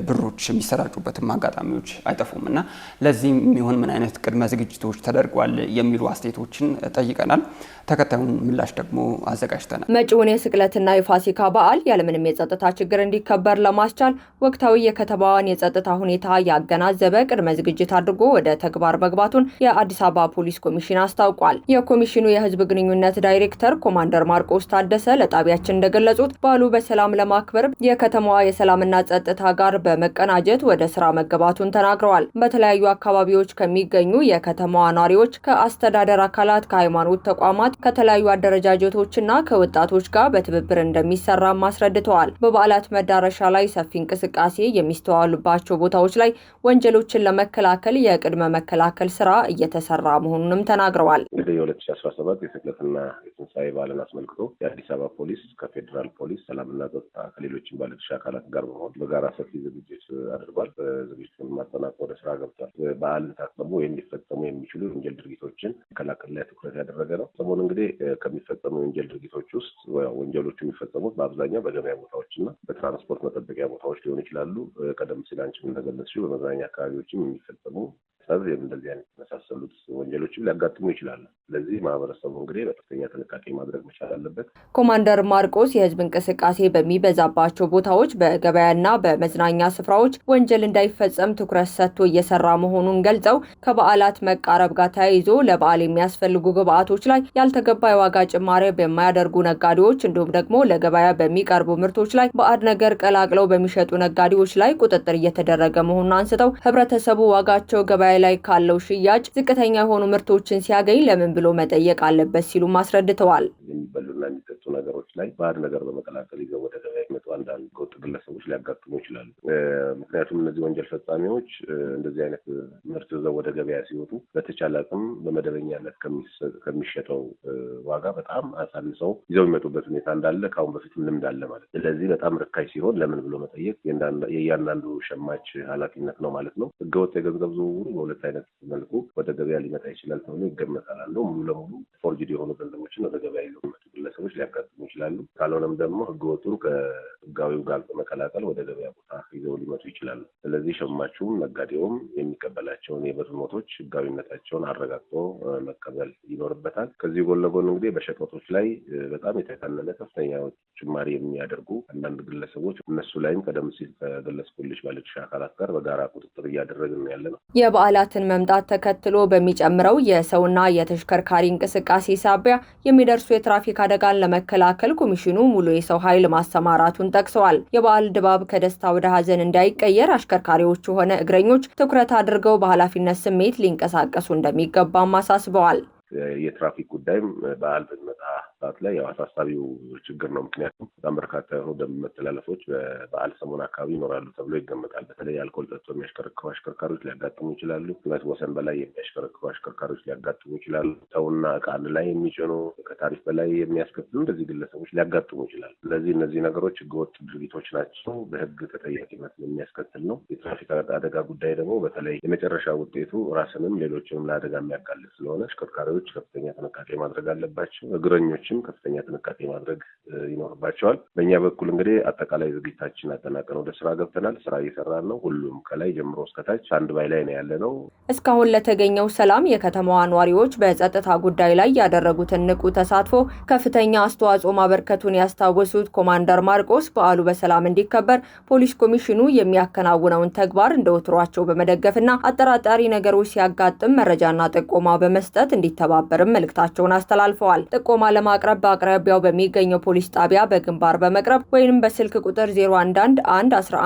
ብሮች የሚሰራጩበትም አጋጣሚዎች አይጠፉም እና ለዚህም የሚሆን ምን አይነት ቅድመ ዝግጅቶች ተደርጓል የሚሉ አስተያየቶችን ጠይቀናል። ተከታዩን ምላሽ ደግሞ አዘጋጅተናል። መጪውን የስቅለትና የፋሲካ በዓል ያለምንም የጸጥታ ችግር እንዲከበር ለማስቻል ወቅታዊ የከተማዋን የጸጥታ ሁኔታ ያገናዘበ ቅድመ ዝግጅት አድርጎ ወደ ተግባር መግባቱን የአዲስ አበባ ፖሊስ ኮሚሽን አስታውቋል። የኮሚሽኑ የሕዝብ ግንኙነት ዳይሬክተር ኮማንደር ማርቆስ ታደሰ ለጣቢያችን እንደገለጹት በዓሉ በሰላም ለማክበር የከተማዋ የሰላምና ጸጥታ ጋር በመቀናጀት ወደ ስራ መገባቱን ተናግረዋል። በተለያዩ አካባቢዎች ከሚገኙ የከተማዋ ነዋሪዎች፣ ከአስተዳደር አካላት፣ ከሃይማኖት ተቋማት፣ ከተለያዩ አደረጃጀቶችና ከወጣቶች ጋር በትብብር እንደሚሰራም አስረድተዋል። በበዓላት መዳረሻ ላይ ሰፊ እንቅስቃሴ የሚስተዋሉባቸው ቦታዎች ላይ ወንጀሎችን ለመከላከል የቅድመ መከላከል ስራ እየተሰራ መሆኑን መሆኑንም ተናግረዋል። እንግዲህ የ2017 የስቅለትና የትንሣኤ በዓልን አስመልክቶ የአዲስ አበባ ፖሊስ ከፌዴራል ፖሊስ ሰላምና ጸጥታ ከሌሎችም ባለድርሻ አካላት ጋር በመሆን በጋራ ሰፊ ዝግጅት አድርጓል። ዝግጅቱን ማጠናቀቅ ወደ ስራ ገብቷል። በዓልን ታስቦ ወይም ሊፈጸሙ የሚችሉ የወንጀል ድርጊቶችን መከላከል ላይ ትኩረት ያደረገ ነው። ሰሞኑን እንግዲህ ከሚፈጸሙ የወንጀል ድርጊቶች ውስጥ ወንጀሎቹ የሚፈጸሙት በአብዛኛው በገበያ ቦታዎችና በትራንስፖርት መጠበቂያ ቦታዎች ሊሆኑ ይችላሉ። ቀደም ሲል አንቺም እንደገለጽሽው በመዝናኛ አካባቢዎችም የሚፈጸሙ እንደዚህ አይነት የመሳሰሉት ወንጀሎችም ሊያጋጥሙ ይችላሉ። ስለዚህ ማህበረሰቡ እንግዲህ በከፍተኛ ጥንቃቄ ማድረግ መቻል አለበት። ኮማንደር ማርቆስ የህዝብ እንቅስቃሴ በሚበዛባቸው ቦታዎች በገበያና በመዝናኛ ስፍራዎች ወንጀል እንዳይፈጸም ትኩረት ሰጥቶ እየሰራ መሆኑን ገልጸው ከበዓላት መቃረብ ጋር ተያይዞ ለበዓል የሚያስፈልጉ ግብዓቶች ላይ ያልተገባ የዋጋ ጭማሪ በማያደርጉ ነጋዴዎች እንዲሁም ደግሞ ለገበያ በሚቀርቡ ምርቶች ላይ ባዕድ ነገር ቀላቅለው በሚሸጡ ነጋዴዎች ላይ ቁጥጥር እየተደረገ መሆኑን አንስተው ህብረተሰቡ ዋጋቸው ገበያ ላይ ካለው ሽያጭ ዝቅተኛ የሆኑ ምርቶችን ሲያገኝ ለምን ብሎ መጠየቅ አለበት ሲሉ አስረድተዋል። የሚበሉና የሚጠጡ ነገሮች ላይ ባዕድ ነገር በመቀላቀል ይዘው ወደ ገበያ የሚመጡ አንዳንድ ህገወጥ ግለሰቦች ሊያጋጥሙ ይችላሉ። ምክንያቱም እነዚህ ወንጀል ፈጻሚዎች እንደዚህ አይነት ምርት ይዘው ወደ ገበያ ሲወጡ በተቻለ አቅም በመደበኛነት ከሚሸጠው ዋጋ በጣም አሳንሰው ይዘው የሚመጡበት ሁኔታ እንዳለ ከአሁን በፊትም ልምድ አለ ማለት። ስለዚህ በጣም ርካሽ ሲሆን ለምን ብሎ መጠየቅ የእያንዳንዱ ሸማች ኃላፊነት ነው ማለት ነው። ህገወጥ የገንዘብ ዝውውሩ በሁለት አይነት መልኩ ወደ ገበያ ሊመጣ ይችላል ተብሎ ይገመታል። አንዱ ሙሉ ለሙሉ ፎርጅድ የሆኑ ገንዘቦችን ወደ ገበያ ይዘው የሚመጡ ግለሰቦች ሊያጋጥሙ ይችላሉ። ካልሆነም ደግሞ ህገወጡን ከህጋዊው ጋር በመቀላቀል ወደ ገበያ ቦታ ይዘው ሊመጡ ይችላሉ። ስለዚህ ሸማቹም ነጋዴውም የሚቀበላቸውን የብር ኖቶች ህጋዊነታቸውን አረጋግጦ መቀበል ይኖርበታል። ከዚህ ጎን ለጎን እንግዲህ በሸቀጦች ላይ በጣም የተጋነነ ከፍተኛ ጭማሪ የሚያደርጉ አንዳንድ ግለሰቦች እነሱ ላይም ቀደም ሲል ከገለጽኩልሽ ባለድርሻ አካላት ጋር በጋራ ቁጥጥር እያደረግን ያለ ነው። የበዓላትን መምጣት ተከትሎ በሚጨምረው የሰውና የተሽከርካሪ እንቅስቃሴ ሳቢያ የሚደርሱ የትራፊክ አደጋን ለመከላከል ኮሚሽኑ ሙሉ የሰው ኃይል ማሰማራቱን ጠቅሰዋል። የበዓል ድባብ ከደስታ ወደ ሀዘን እንዳይቀየር አሽከርካሪዎቹ ሆነ እግረኞች ትኩረት አድርገው በኃላፊነት ስሜት ሊንቀሳቀሱ እንደሚገባም አሳስበዋል። የትራፊክ ጉዳይም በዓል በሚመጣ ሰዓት ላይ ያው አሳሳቢው ችግር ነው። ምክንያቱም በጣም በርካታ የሆኑ ደንብ መተላለፎች በበዓል ሰሞን አካባቢ ይኖራሉ ተብሎ ይገመታል። በተለይ አልኮል ጠጥተው የሚያሽከረክሩ አሽከርካሪዎች ሊያጋጥሙ ይችላሉ። ቁመት ወሰን በላይ የሚያሽከረክሩ አሽከርካሪዎች ሊያጋጥሙ ይችላሉ። ሰውና ዕቃ አንድ ላይ የሚጭኑ ከታሪፍ በላይ የሚያስከፍሉ እንደዚህ ግለሰቦች ሊያጋጥሙ ይችላሉ። ስለዚህ እነዚህ ነገሮች ህገወጥ ድርጊቶች ናቸው። በህግ ተጠያቂነት የሚያስከትል ነው። የትራፊክ አደጋ ጉዳይ ደግሞ በተለይ የመጨረሻ ውጤቱ ራስንም ሌሎችንም ለአደጋ የሚያጋልጥ ስለሆነ አሽከርካሪዎች ከፍተኛ ጥንቃቄ ማድረግ አለባቸው። እግረኞችም ከፍተኛ ጥንቃቄ ማድረግ ይኖርባቸዋል። በእኛ በኩል እንግዲህ አጠቃላይ ዝግጅታችን አጠናቀን ወደ ስራ ገብተናል። ስራ እየሰራን ነው። ሁሉም ከላይ ጀምሮ እስከታች አንድ ባይ ላይ ነው ያለ ነው። እስካሁን ለተገኘው ሰላም የከተማዋ ነዋሪዎች በጸጥታ ጉዳይ ላይ ያደረጉትን ንቁ ተሳትፎ ከፍተኛ አስተዋጽኦ ማበርከቱን ያስታወሱት ኮማንደር ማርቆስ በዓሉ በሰላም እንዲከበር ፖሊስ ኮሚሽኑ የሚያከናውነውን ተግባር እንደ ወትሯቸው በመደገፍና አጠራጣሪ ነገሮች ሲያጋጥም መረጃና ጥቆማ በመስጠት እንዲተባበርም መልእክታቸውን አስተላልፈዋል። ጥቆማ ለማቅረብ በአቅራቢያው በሚገኘው ፖሊስ ጣቢያ በግንባር በመቅረብ ወይንም በስልክ ቁጥር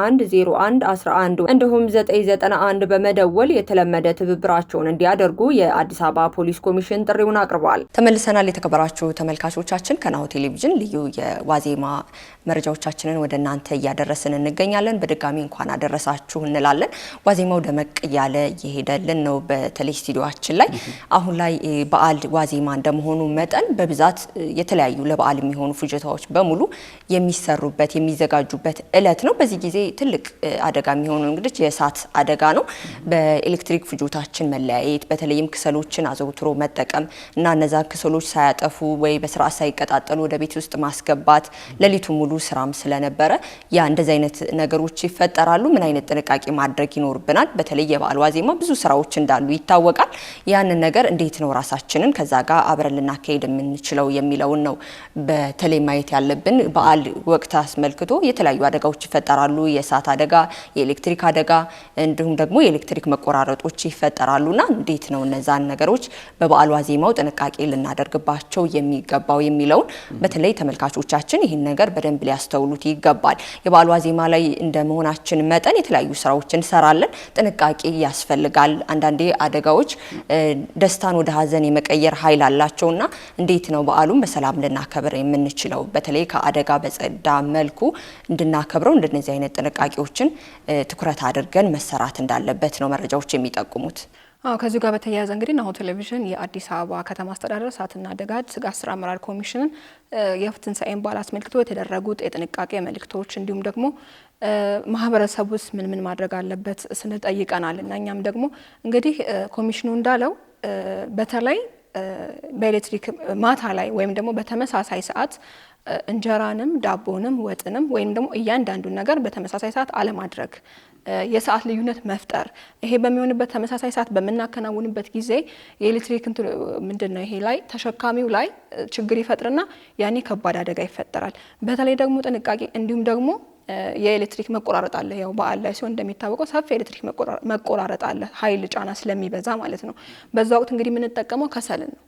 011111111 እንዲሁም 991 በመደወል የተለመደ ትብብራቸውን እንዲያደርጉ የአዲስ አበባ ፖሊስ ኮሚሽን ጥሪውን አቅርቧል። ተመልሰናል። የተከበራችሁ ተመልካቾቻችን ከናሁ ቴሌቪዥን ልዩ የዋዜማ መረጃዎቻችንን ወደ እናንተ እያደረስን እንገኛለን። በድጋሚ እንኳን አደረሳችሁ እንላለን። ዋዜማው ደመቅ እያለ እየሄደልን ነው። በተለይ ስቱዲዮአችን ላይ አሁን ላይ በዓል ዋዜማ እንደመሆኑ መጠን በብዛት የተለያዩ ለበዓል የሚሆኑ ፍጆታዎች በሙሉ የሚሰሩበት የሚዘጋጁበት እለት ነው። በዚህ ጊዜ ትልቅ አደጋ የሚሆነው እንግዲህ የእሳት አደጋ ነው። በኤሌክትሪክ ፍጆታችን መለያየት፣ በተለይም ክሰሎችን አዘውትሮ መጠቀም እና እነዛ ክሰሎች ሳያጠፉ ወይ በስርዓት ሳይቀጣጠሉ ወደ ቤት ውስጥ ማስገባት ሌሊቱ ሙሉ ስራም ስለነበረ ያ እንደዚህ አይነት ነገሮች ይፈጠራሉ። ምን አይነት ጥንቃቄ ማድረግ ይኖርብናል? በተለይ የበዓል ዋዜማ ብዙ ስራዎች እንዳሉ ይታወቃል። ያንን ነገር እንዴት ነው ራሳችንን ከዛ ጋር አብረን ልናካሄድ የምንችለው የሚለውን ነው በተለይ ማየት ያለብን። በዓል ወቅት አስመልክቶ የተለያዩ አደጋዎች ይፈጠራሉ። የእሳት አደጋ፣ የኤሌክትሪክ አደጋ እንዲሁም ደግሞ የኤሌክትሪክ መቆራረጦች ይፈጠራሉና እንዴት ነው እነዛን ነገሮች በበዓል ዋዜማው ጥንቃቄ ልናደርግባቸው የሚገባው የሚለውን በተለይ ተመልካቾቻችን ይህን ነገር በደንብ ሊያስተውሉት ይገባል። የበዓል ዋዜማ ላይ እንደመሆናችን መጠን የተለያዩ ስራዎችን እንሰራለን። ጥንቃቄ ያስፈልጋል። አንዳንዴ አደጋዎች ደስታን ወደ ሀዘን የመቀየር ኃይል አላቸውና እንዴት ነው በዓሉን በሰላም ልናከብር የምንችለው? በተለይ ከአደጋ በጸዳ መልኩ እንድናከብረው እንደነዚህ አይነት ጥንቃቄዎችን ትኩረት አድርገን መሰራት እንዳለበት ነው መረጃዎች የሚጠቁሙት። ከዚህ ጋር በተያያዘ እንግዲህ ናሁ ቴሌቪዥን የአዲስ አበባ ከተማ አስተዳደር እሳትና አደጋ ስጋት ስራ አመራር ኮሚሽንን የትንሳኤን በዓል አስመልክቶ የተደረጉት የጥንቃቄ መልእክቶች እንዲሁም ደግሞ ማህበረሰቡ ውስጥ ምን ማድረግ አለበት ስንል ጠይቀናል እና እኛም ደግሞ እንግዲህ ኮሚሽኑ እንዳለው በተለይ በኤሌክትሪክ ማታ ላይ ወይም ደግሞ በተመሳሳይ ሰዓት እንጀራንም ዳቦንም ወጥንም ወይም ደግሞ እያንዳንዱን ነገር በተመሳሳይ ሰዓት አለማድረግ የሰዓት ልዩነት መፍጠር ይሄ በሚሆንበት ተመሳሳይ ሰዓት በመናከናውንበት ጊዜ የኤሌክትሪክ ምንድነው ይሄ ላይ ተሸካሚው ላይ ችግር ይፈጥርና ያኔ ከባድ አደጋ ይፈጠራል። በተለይ ደግሞ ጥንቃቄ እንዲሁም ደግሞ የኤሌክትሪክ መቆራረጥ አለ። ያው በዓል ላይ ሲሆን እንደሚታወቀው ሰፊ ኤሌክትሪክ መቆራረጥ አለ፣ ኃይል ጫና ስለሚበዛ ማለት ነው። በዛ ወቅት እንግዲህ የምንጠቀመው ከሰልን ነው።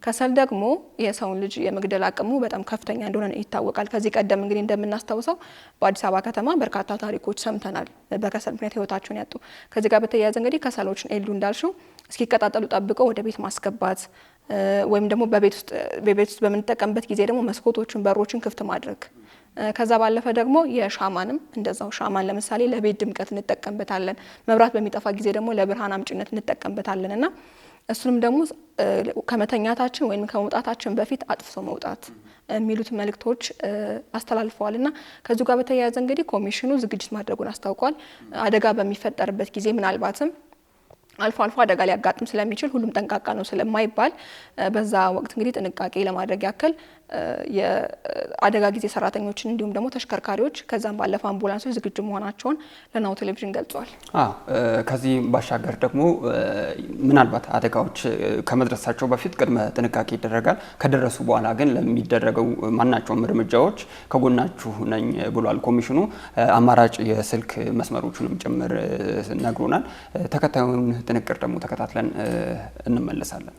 ከሰል ደግሞ የሰውን ልጅ የመግደል አቅሙ በጣም ከፍተኛ እንደሆነ ይታወቃል። ከዚህ ቀደም እንግዲህ እንደምናስታውሰው በአዲስ አበባ ከተማ በርካታ ታሪኮች ሰምተናል፣ በከሰል ምክንያት ህይወታቸውን ያጡ። ከዚህ ጋር በተያያዘ እንግዲህ ከሰሎችን ኤልዱ እንዳልሽው እስኪቀጣጠሉ ጠብቀው ወደ ቤት ማስገባት ወይም ደግሞ በቤት ውስጥ በምንጠቀምበት ጊዜ ደግሞ መስኮቶችን፣ በሮችን ክፍት ማድረግ። ከዛ ባለፈ ደግሞ የሻማንም እንደዛው ሻማን ለምሳሌ ለቤት ድምቀት እንጠቀምበታለን። መብራት በሚጠፋ ጊዜ ደግሞ ለብርሃን አምጭነት እንጠቀምበታለን እና እሱንም ደግሞ ከመተኛታችን ወይም ከመውጣታችን በፊት አጥፍቶ መውጣት የሚሉት መልእክቶች አስተላልፈዋል እና ከዚሁ ጋር በተያያዘ እንግዲህ ኮሚሽኑ ዝግጅት ማድረጉን አስታውቋል። አደጋ በሚፈጠርበት ጊዜ ምናልባትም አልፎ አልፎ አደጋ ሊያጋጥም ስለሚችል ሁሉም ጠንቃቃ ነው ስለማይባል በዛ ወቅት እንግዲህ ጥንቃቄ ለማድረግ ያክል የአደጋ ጊዜ ሰራተኞችን እንዲሁም ደግሞ ተሽከርካሪዎች ከዛም ባለፈ አምቡላንሶች ዝግጁ መሆናቸውን ለናሁ ቴሌቪዥን ገልጿል። ከዚህ ባሻገር ደግሞ ምናልባት አደጋዎች ከመድረሳቸው በፊት ቅድመ ጥንቃቄ ይደረጋል። ከደረሱ በኋላ ግን ለሚደረገው ማናቸውም እርምጃዎች ከጎናችሁ ነኝ ብሏል ኮሚሽኑ። አማራጭ የስልክ መስመሮቹንም ጭምር ነግሮናል። ተከታዩን ጥንቅር ደግሞ ተከታትለን እንመለሳለን።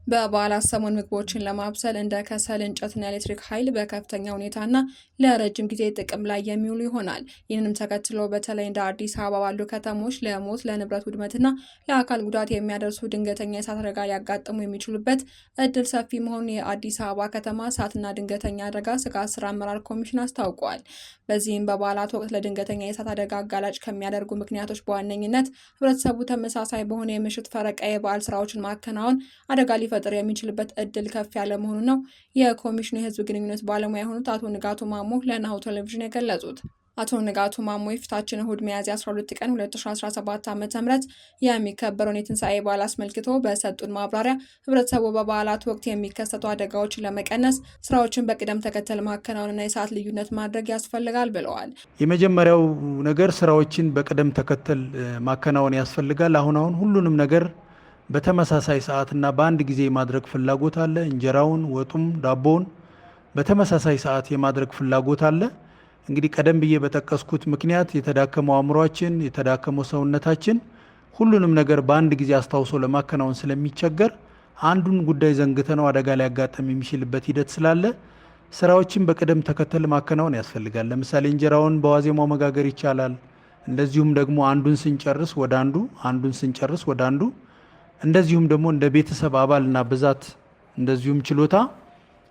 በበዓላት ሰሞን ምግቦችን ለማብሰል እንደ ከሰል፣ እንጨትና ኤሌክትሪክ ኃይል በከፍተኛ ሁኔታና ለረጅም ጊዜ ጥቅም ላይ የሚውሉ ይሆናል። ይህንንም ተከትሎ በተለይ እንደ አዲስ አበባ ባሉ ከተሞች ለሞት፣ ለንብረት ውድመትና ለአካል ጉዳት የሚያደርሱ ድንገተኛ የእሳት አደጋ ሊያጋጥሙ የሚችሉበት እድል ሰፊ መሆኑን የአዲስ አበባ ከተማ እሳትና ድንገተኛ አደጋ ስጋት ስራ አመራር ኮሚሽን አስታውቋል። በዚህም በበዓላት ወቅት ለድንገተኛ የእሳት አደጋ አጋላጭ ከሚያደርጉ ምክንያቶች በዋነኝነት ህብረተሰቡ ተመሳሳይ በሆነ የምሽት ፈረቃ የበዓል ስራዎችን ማከናወን አደጋ ሊፈጥር የሚችልበት እድል ከፍ ያለ መሆኑ ነው የኮሚሽኑ የህዝብ ግንኙነት ባለሙያ የሆኑት አቶ ንጋቱ ማሞ ለናሁ ቴሌቪዥን የገለጹት። አቶ ንጋቱ ማሞ የፊታችን እሁድ ሚያዝያ 12 ቀን 2017 ዓ.ም የሚከበረውን የትንሣኤ በዓል አስመልክቶ በሰጡን ማብራሪያ ህብረተሰቡ በበዓላት ወቅት የሚከሰቱ አደጋዎችን ለመቀነስ ስራዎችን በቅደም ተከተል ማከናወንና የሰዓት ልዩነት ማድረግ ያስፈልጋል ብለዋል። የመጀመሪያው ነገር ስራዎችን በቅደም ተከተል ማከናወን ያስፈልጋል። አሁን ሁሉንም ነገር በተመሳሳይ ሰዓትና በአንድ ጊዜ የማድረግ ፍላጎት አለ። እንጀራውን፣ ወጡም፣ ዳቦውን በተመሳሳይ ሰዓት የማድረግ ፍላጎት አለ። እንግዲህ ቀደም ብዬ በጠቀስኩት ምክንያት የተዳከመው አእምሯችን፣ የተዳከመው ሰውነታችን ሁሉንም ነገር በአንድ ጊዜ አስታውሶ ለማከናወን ስለሚቸገር አንዱን ጉዳይ ዘንግተነው አደጋ ሊያጋጥም የሚችልበት ሂደት ስላለ ስራዎችን በቅደም ተከተል ማከናወን ያስፈልጋል። ለምሳሌ እንጀራውን በዋዜማው መጋገር ይቻላል። እንደዚሁም ደግሞ አንዱን ስንጨርስ ወደ አንዱ፣ አንዱን ስንጨርስ ወደ አንዱ፣ እንደዚሁም ደግሞ እንደ ቤተሰብ አባልና ብዛት እንደዚሁም ችሎታ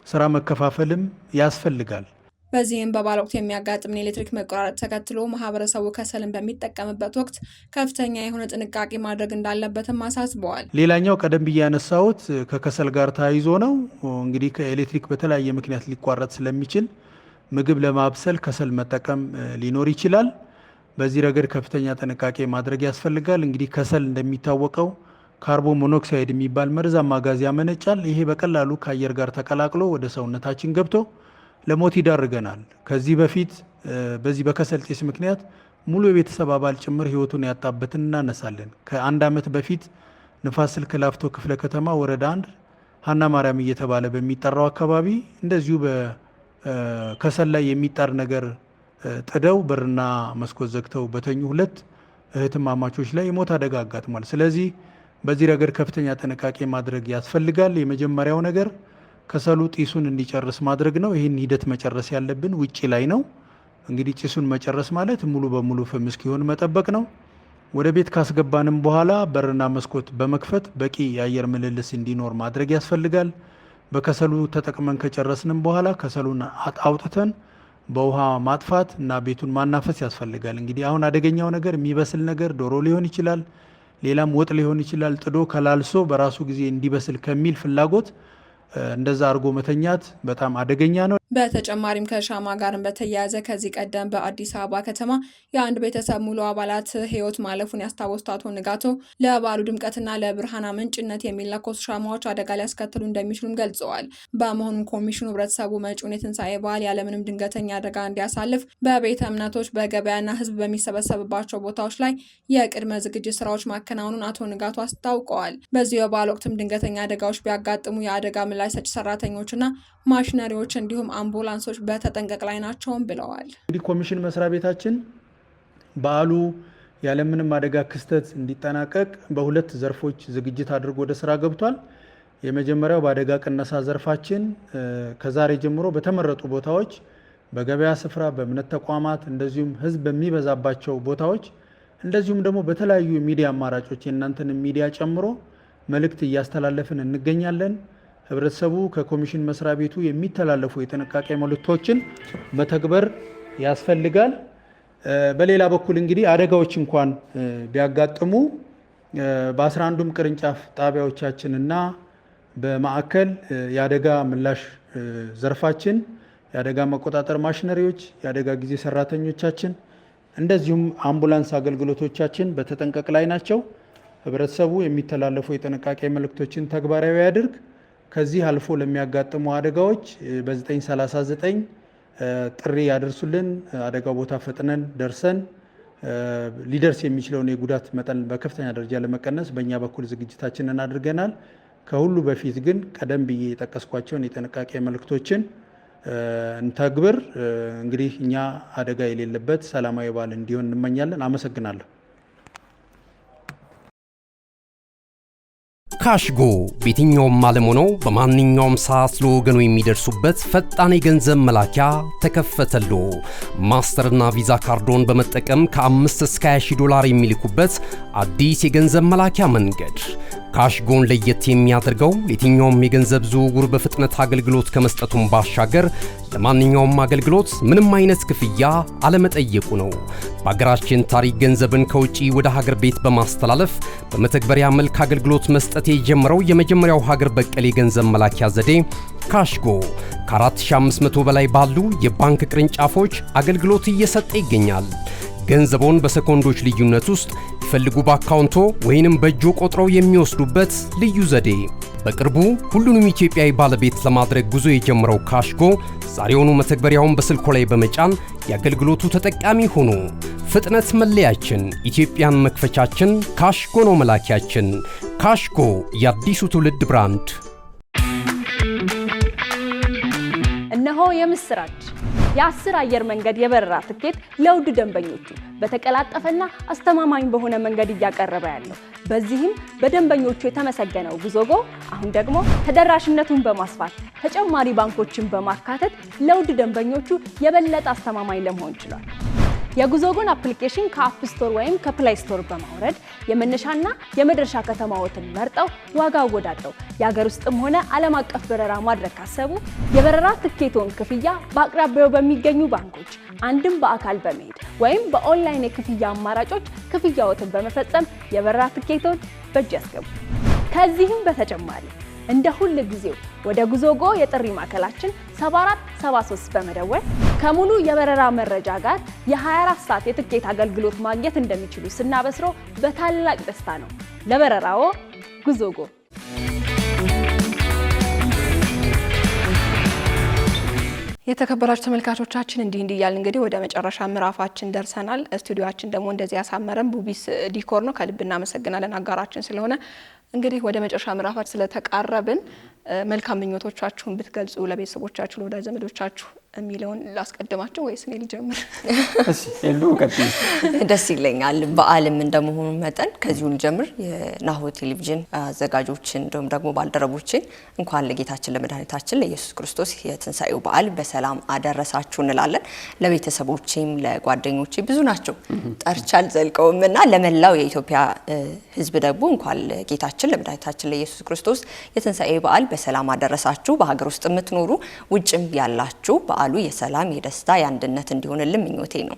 ስራ መከፋፈልም ያስፈልጋል። በዚህም በበዓል ወቅት የሚያጋጥምን የኤሌክትሪክ መቆራረጥ ተከትሎ ማህበረሰቡ ከሰልን በሚጠቀምበት ወቅት ከፍተኛ የሆነ ጥንቃቄ ማድረግ እንዳለበትም አሳስበዋል። ሌላኛው ቀደም ብዬ ያነሳሁት ከከሰል ጋር ተያይዞ ነው። እንግዲህ ከኤሌክትሪክ በተለያየ ምክንያት ሊቋረጥ ስለሚችል ምግብ ለማብሰል ከሰል መጠቀም ሊኖር ይችላል። በዚህ ረገድ ከፍተኛ ጥንቃቄ ማድረግ ያስፈልጋል። እንግዲህ ከሰል እንደሚታወቀው ካርቦን ሞኖክሳይድ የሚባል መርዛማ ጋዝ ያመነጫል። ይሄ በቀላሉ ከአየር ጋር ተቀላቅሎ ወደ ሰውነታችን ገብቶ ለሞት ይዳርገናል። ከዚህ በፊት በዚህ በከሰል ጢስ ምክንያት ሙሉ የቤተሰብ አባል ጭምር ህይወቱን ያጣበትን እናነሳለን። ከአንድ ዓመት በፊት ንፋስ ስልክ ላፍቶ ክፍለ ከተማ ወረዳ 1 ሀና ማርያም እየተባለ በሚጠራው አካባቢ እንደዚሁ በከሰል ላይ የሚጣር ነገር ጥደው በርና መስኮት ዘግተው በተኙ 2 እህትማማቾች ላይ የሞት አደጋ አጋጥሟል። ስለዚህ በዚህ ረገድ ከፍተኛ ጥንቃቄ ማድረግ ያስፈልጋል። የመጀመሪያው ነገር ከሰሉ ጢሱን እንዲጨርስ ማድረግ ነው። ይህን ሂደት መጨረስ ያለብን ውጪ ላይ ነው። እንግዲህ ጢሱን መጨረስ ማለት ሙሉ በሙሉ ፍም እስኪሆን መጠበቅ ነው። ወደ ቤት ካስገባንም በኋላ በርና መስኮት በመክፈት በቂ የአየር ምልልስ እንዲኖር ማድረግ ያስፈልጋል። በከሰሉ ተጠቅመን ከጨረስንም በኋላ ከሰሉን አውጥተን በውሃ ማጥፋት እና ቤቱን ማናፈስ ያስፈልጋል። እንግዲህ አሁን አደገኛው ነገር የሚበስል ነገር ዶሮ ሊሆን ይችላል፣ ሌላም ወጥ ሊሆን ይችላል ጥዶ ከላልሶ በራሱ ጊዜ እንዲበስል ከሚል ፍላጎት እንደዛ አርጎ መተኛት በጣም አደገኛ ነው። በተጨማሪም ከሻማ ጋርም በተያያዘ ከዚህ ቀደም በአዲስ አበባ ከተማ የአንድ ቤተሰብ ሙሉ አባላት ሕይወት ማለፉን ያስታወሱት አቶ ንጋቱ ለበዓሉ ድምቀትና ለብርሃን ምንጭነት የሚለኮሱ ሻማዎች አደጋ ሊያስከትሉ እንደሚችሉም ገልጸዋል። በመሆኑም ኮሚሽኑ ህብረተሰቡ መጪውን የትንሣኤ በዓል ያለምንም ድንገተኛ አደጋ እንዲያሳልፍ በቤተ እምነቶች፣ በገበያና ህዝብ በሚሰበሰብባቸው ቦታዎች ላይ የቅድመ ዝግጅት ስራዎች ማከናወኑን አቶ ንጋቱ አስታውቀዋል። በዚህ የበዓል ወቅትም ድንገተኛ አደጋዎች ቢያጋጥሙ የአደጋ ምላሽ ሰጪ ሰራተኞችና ማሽነሪዎች እንዲሁም አምቡላንሶች በተጠንቀቅ ላይ ናቸውም ብለዋል። እንግዲህ ኮሚሽን መስሪያ ቤታችን በዓሉ ያለምንም አደጋ ክስተት እንዲጠናቀቅ በሁለት ዘርፎች ዝግጅት አድርጎ ወደ ስራ ገብቷል። የመጀመሪያው በአደጋ ቅነሳ ዘርፋችን ከዛሬ ጀምሮ በተመረጡ ቦታዎች፣ በገበያ ስፍራ፣ በእምነት ተቋማት እንደዚሁም ህዝብ በሚበዛባቸው ቦታዎች እንደዚሁም ደግሞ በተለያዩ ሚዲያ አማራጮች የእናንተን ሚዲያ ጨምሮ መልእክት እያስተላለፍን እንገኛለን። ህብረተሰቡ ከኮሚሽን መስሪያ ቤቱ የሚተላለፉ የጥንቃቄ መልእክቶችን መተግበር ያስፈልጋል። በሌላ በኩል እንግዲህ አደጋዎች እንኳን ቢያጋጥሙ በ11ዱም ቅርንጫፍ ጣቢያዎቻችንና በማዕከል የአደጋ ምላሽ ዘርፋችን የአደጋ መቆጣጠር ማሽነሪዎች፣ የአደጋ ጊዜ ሰራተኞቻችን እንደዚሁም አምቡላንስ አገልግሎቶቻችን በተጠንቀቅ ላይ ናቸው። ህብረተሰቡ የሚተላለፉ የጥንቃቄ መልእክቶችን ተግባራዊ ያድርግ። ከዚህ አልፎ ለሚያጋጥሙ አደጋዎች በ939 ጥሪ ያደርሱልን። አደጋው ቦታ ፈጥነን ደርሰን ሊደርስ የሚችለውን የጉዳት መጠን በከፍተኛ ደረጃ ለመቀነስ በእኛ በኩል ዝግጅታችንን አድርገናል። ከሁሉ በፊት ግን ቀደም ብዬ የጠቀስኳቸውን የጥንቃቄ መልእክቶችን እንተግብር። እንግዲህ እኛ አደጋ የሌለበት ሰላማዊ በዓል እንዲሆን እንመኛለን። አመሰግናለሁ። ካሽጎ በየትኛውም ዓለም ሆነው በማንኛውም ሰዓት ለወገኑ የሚደርሱበት ፈጣን የገንዘብ መላኪያ ተከፈተሎ። ማስተርና ቪዛ ካርዶን በመጠቀም ከ5 እስከ 20 ዶላር የሚልኩበት አዲስ የገንዘብ መላኪያ መንገድ። ካሽጎን ለየት የሚያደርገው የትኛውም የገንዘብ ዝውውር በፍጥነት አገልግሎት ከመስጠቱም ባሻገር ለማንኛውም አገልግሎት ምንም አይነት ክፍያ አለመጠየቁ ነው። በሀገራችን ታሪክ ገንዘብን ከውጪ ወደ ሀገር ቤት በማስተላለፍ በመተግበሪያ መልክ አገልግሎት መስጠት የጀመረው የመጀመሪያው ሀገር በቀል የገንዘብ መላኪያ ዘዴ ካሽጎ ከ4500 በላይ ባሉ የባንክ ቅርንጫፎች አገልግሎት እየሰጠ ይገኛል። ገንዘቦን በሰኮንዶች ልዩነት ውስጥ ይፈልጉ በአካውንቶ ወይንም በእጆ ቆጥረው የሚወስዱበት ልዩ ዘዴ። በቅርቡ ሁሉንም ኢትዮጵያዊ ባለቤት ለማድረግ ጉዞ የጀመረው ካሽጎ ዛሬውኑ መተግበሪያውን በስልኮ ላይ በመጫን የአገልግሎቱ ተጠቃሚ ሆኑ። ፍጥነት መለያችን፣ ኢትዮጵያን መክፈቻችን፣ ካሽጎ ነው መላኪያችን። ካሽጎ የአዲሱ ትውልድ ብራንድ። እነሆ የምስራች! የ10 አየር መንገድ የበረራ ትኬት ለውድ ደንበኞቹ በተቀላጠፈና አስተማማኝ በሆነ መንገድ እያቀረበ ያለው። በዚህም በደንበኞቹ የተመሰገነው ጉዞጎ አሁን ደግሞ ተደራሽነቱን በማስፋት ተጨማሪ ባንኮችን በማካተት ለውድ ደንበኞቹ የበለጠ አስተማማኝ ለመሆን ችሏል። የጉዞጎን አፕሊኬሽን ከአፕ ስቶር ወይም ከፕላይ ስቶር በማውረድ የመነሻና የመድረሻ ከተማዎትን መርጠው ዋጋ አወዳድረው የሀገር ውስጥም ሆነ ዓለም አቀፍ በረራ ማድረግ ካሰቡ የበረራ ትኬቶን ክፍያ በአቅራቢያው በሚገኙ ባንኮች አንድም በአካል በመሄድ ወይም በኦንላይን የክፍያ አማራጮች ክፍያዎትን በመፈጸም የበረራ ትኬቶን በእጅ ያስገቡ። ከዚህም በተጨማሪ እንደ ሁል ጊዜው ወደ ጉዞጎ የጥሪ ማዕከላችን 7473 በመደወል ከሙሉ የበረራ መረጃ ጋር የ24 ሰዓት የትኬት አገልግሎት ማግኘት እንደሚችሉ ስናበስሮ በታላቅ ደስታ ነው። ለበረራዎ ጉዞጎ። የተከበራችሁ ተመልካቾቻችን እንዲህ እያልን እንግዲህ ወደ መጨረሻ ምዕራፋችን ደርሰናል። ስቱዲዮአችን ደግሞ እንደዚህ ያሳመረን ቡቢስ ዲኮር ነው። ከልብ እናመሰግናለን አጋራችን ስለሆነ። እንግዲህ ወደ መጨረሻ ምዕራፋችን ስለተቃረብን መልካም ምኞቶቻችሁን ብትገልጹ ለቤተሰቦቻችሁ፣ ለወዳጅ ዘመዶቻችሁ የሚለውን ላስቀድማቸው ወይስ እኔ ልጀምር? እሺ ኤሉ ቀጥይ። ደስ ይለኛል። በዓልም እንደመሆኑ መጠን ከዚሁ ልጀምር። የናሁ ቴሌቪዥን አዘጋጆችን እንዲሁም ደግሞ ባልደረቦችን እንኳን ለጌታችን ለመድኃኒታችን ለኢየሱስ ክርስቶስ የትንሣኤው በዓል በሰላም አደረሳችሁ እንላለን። ለቤተሰቦቼም ለጓደኞቼ ብዙ ናቸው ጠርቻል ዘልቀውም እና ለመላው የኢትዮጵያ ሕዝብ ደግሞ እንኳን ለጌታችን ለመድኃኒታችን ለኢየሱስ ክርስቶስ የትንሣኤ በዓል በሰላም አደረሳችሁ። በሀገር ውስጥ የምትኖሩ ውጭም ያላችሁ በዓሉ የሰላም የደስታ የአንድነት እንዲሆንልን ምኞቴ ነው።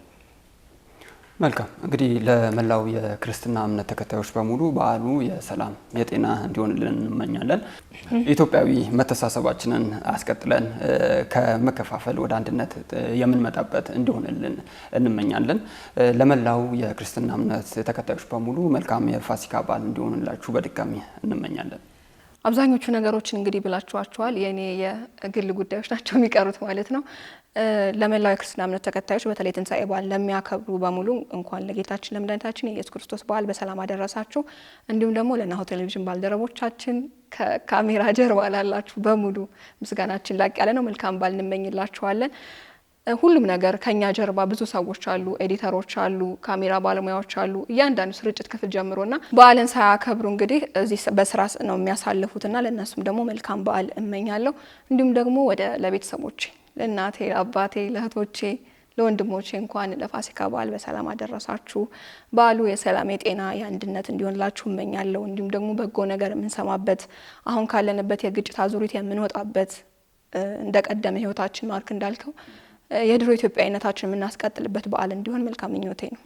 መልካም እንግዲህ ለመላው የክርስትና እምነት ተከታዮች በሙሉ በዓሉ የሰላም የጤና እንዲሆንልን እንመኛለን። ኢትዮጵያዊ መተሳሰባችንን አስቀጥለን ከመከፋፈል ወደ አንድነት የምንመጣበት እንዲሆንልን እንመኛለን። ለመላው የክርስትና እምነት ተከታዮች በሙሉ መልካም የፋሲካ በዓል እንዲሆንላችሁ በድጋሚ እንመኛለን። አብዛኞቹ ነገሮችን እንግዲህ ብላችኋቸዋል። የኔ የግል ጉዳዮች ናቸው የሚቀሩት ማለት ነው። ለመላው የክርስትና እምነት ተከታዮች በተለይ ትንሣኤ በዓል ለሚያከብሩ በሙሉ እንኳን ለጌታችን ለመድኃኒታችን የኢየሱስ ክርስቶስ በዓል በሰላም አደረሳችሁ። እንዲሁም ደግሞ ለናሁ ቴሌቪዥን ባልደረቦቻችን ከካሜራ ጀርባ ላላችሁ በሙሉ ምስጋናችን ላቅ ያለ ነው። መልካም በዓል እንመኝላችኋለን። ሁሉም ነገር ከኛ ጀርባ ብዙ ሰዎች አሉ፣ ኤዲተሮች አሉ፣ ካሜራ ባለሙያዎች አሉ። እያንዳንዱ ስርጭት ክፍል ጀምሮና በዓልን ሳያከብሩ እንግዲህ እዚህ በስራ ነው የሚያሳልፉትና ለእነሱም ደግሞ መልካም በዓል እመኛለሁ። እንዲሁም ደግሞ ለቤተሰቦቼ ለእናቴ፣ ለአባቴ፣ ለእህቶቼ፣ ለወንድሞቼ እንኳን ለፋሲካ በዓል በሰላም አደረሳችሁ። በዓሉ የሰላም የጤና የአንድነት እንዲሆንላችሁ እመኛለሁ። እንዲሁም ደግሞ በጎ ነገር የምንሰማበት አሁን ካለንበት የግጭት አዙሪት የምንወጣበት እንደቀደመ ህይወታችን ማርክ እንዳልከው የድሮ ኢትዮጵያዊነታችን የምናስቀጥልበት በዓል እንዲሆን መልካም ምኞቴ ነው።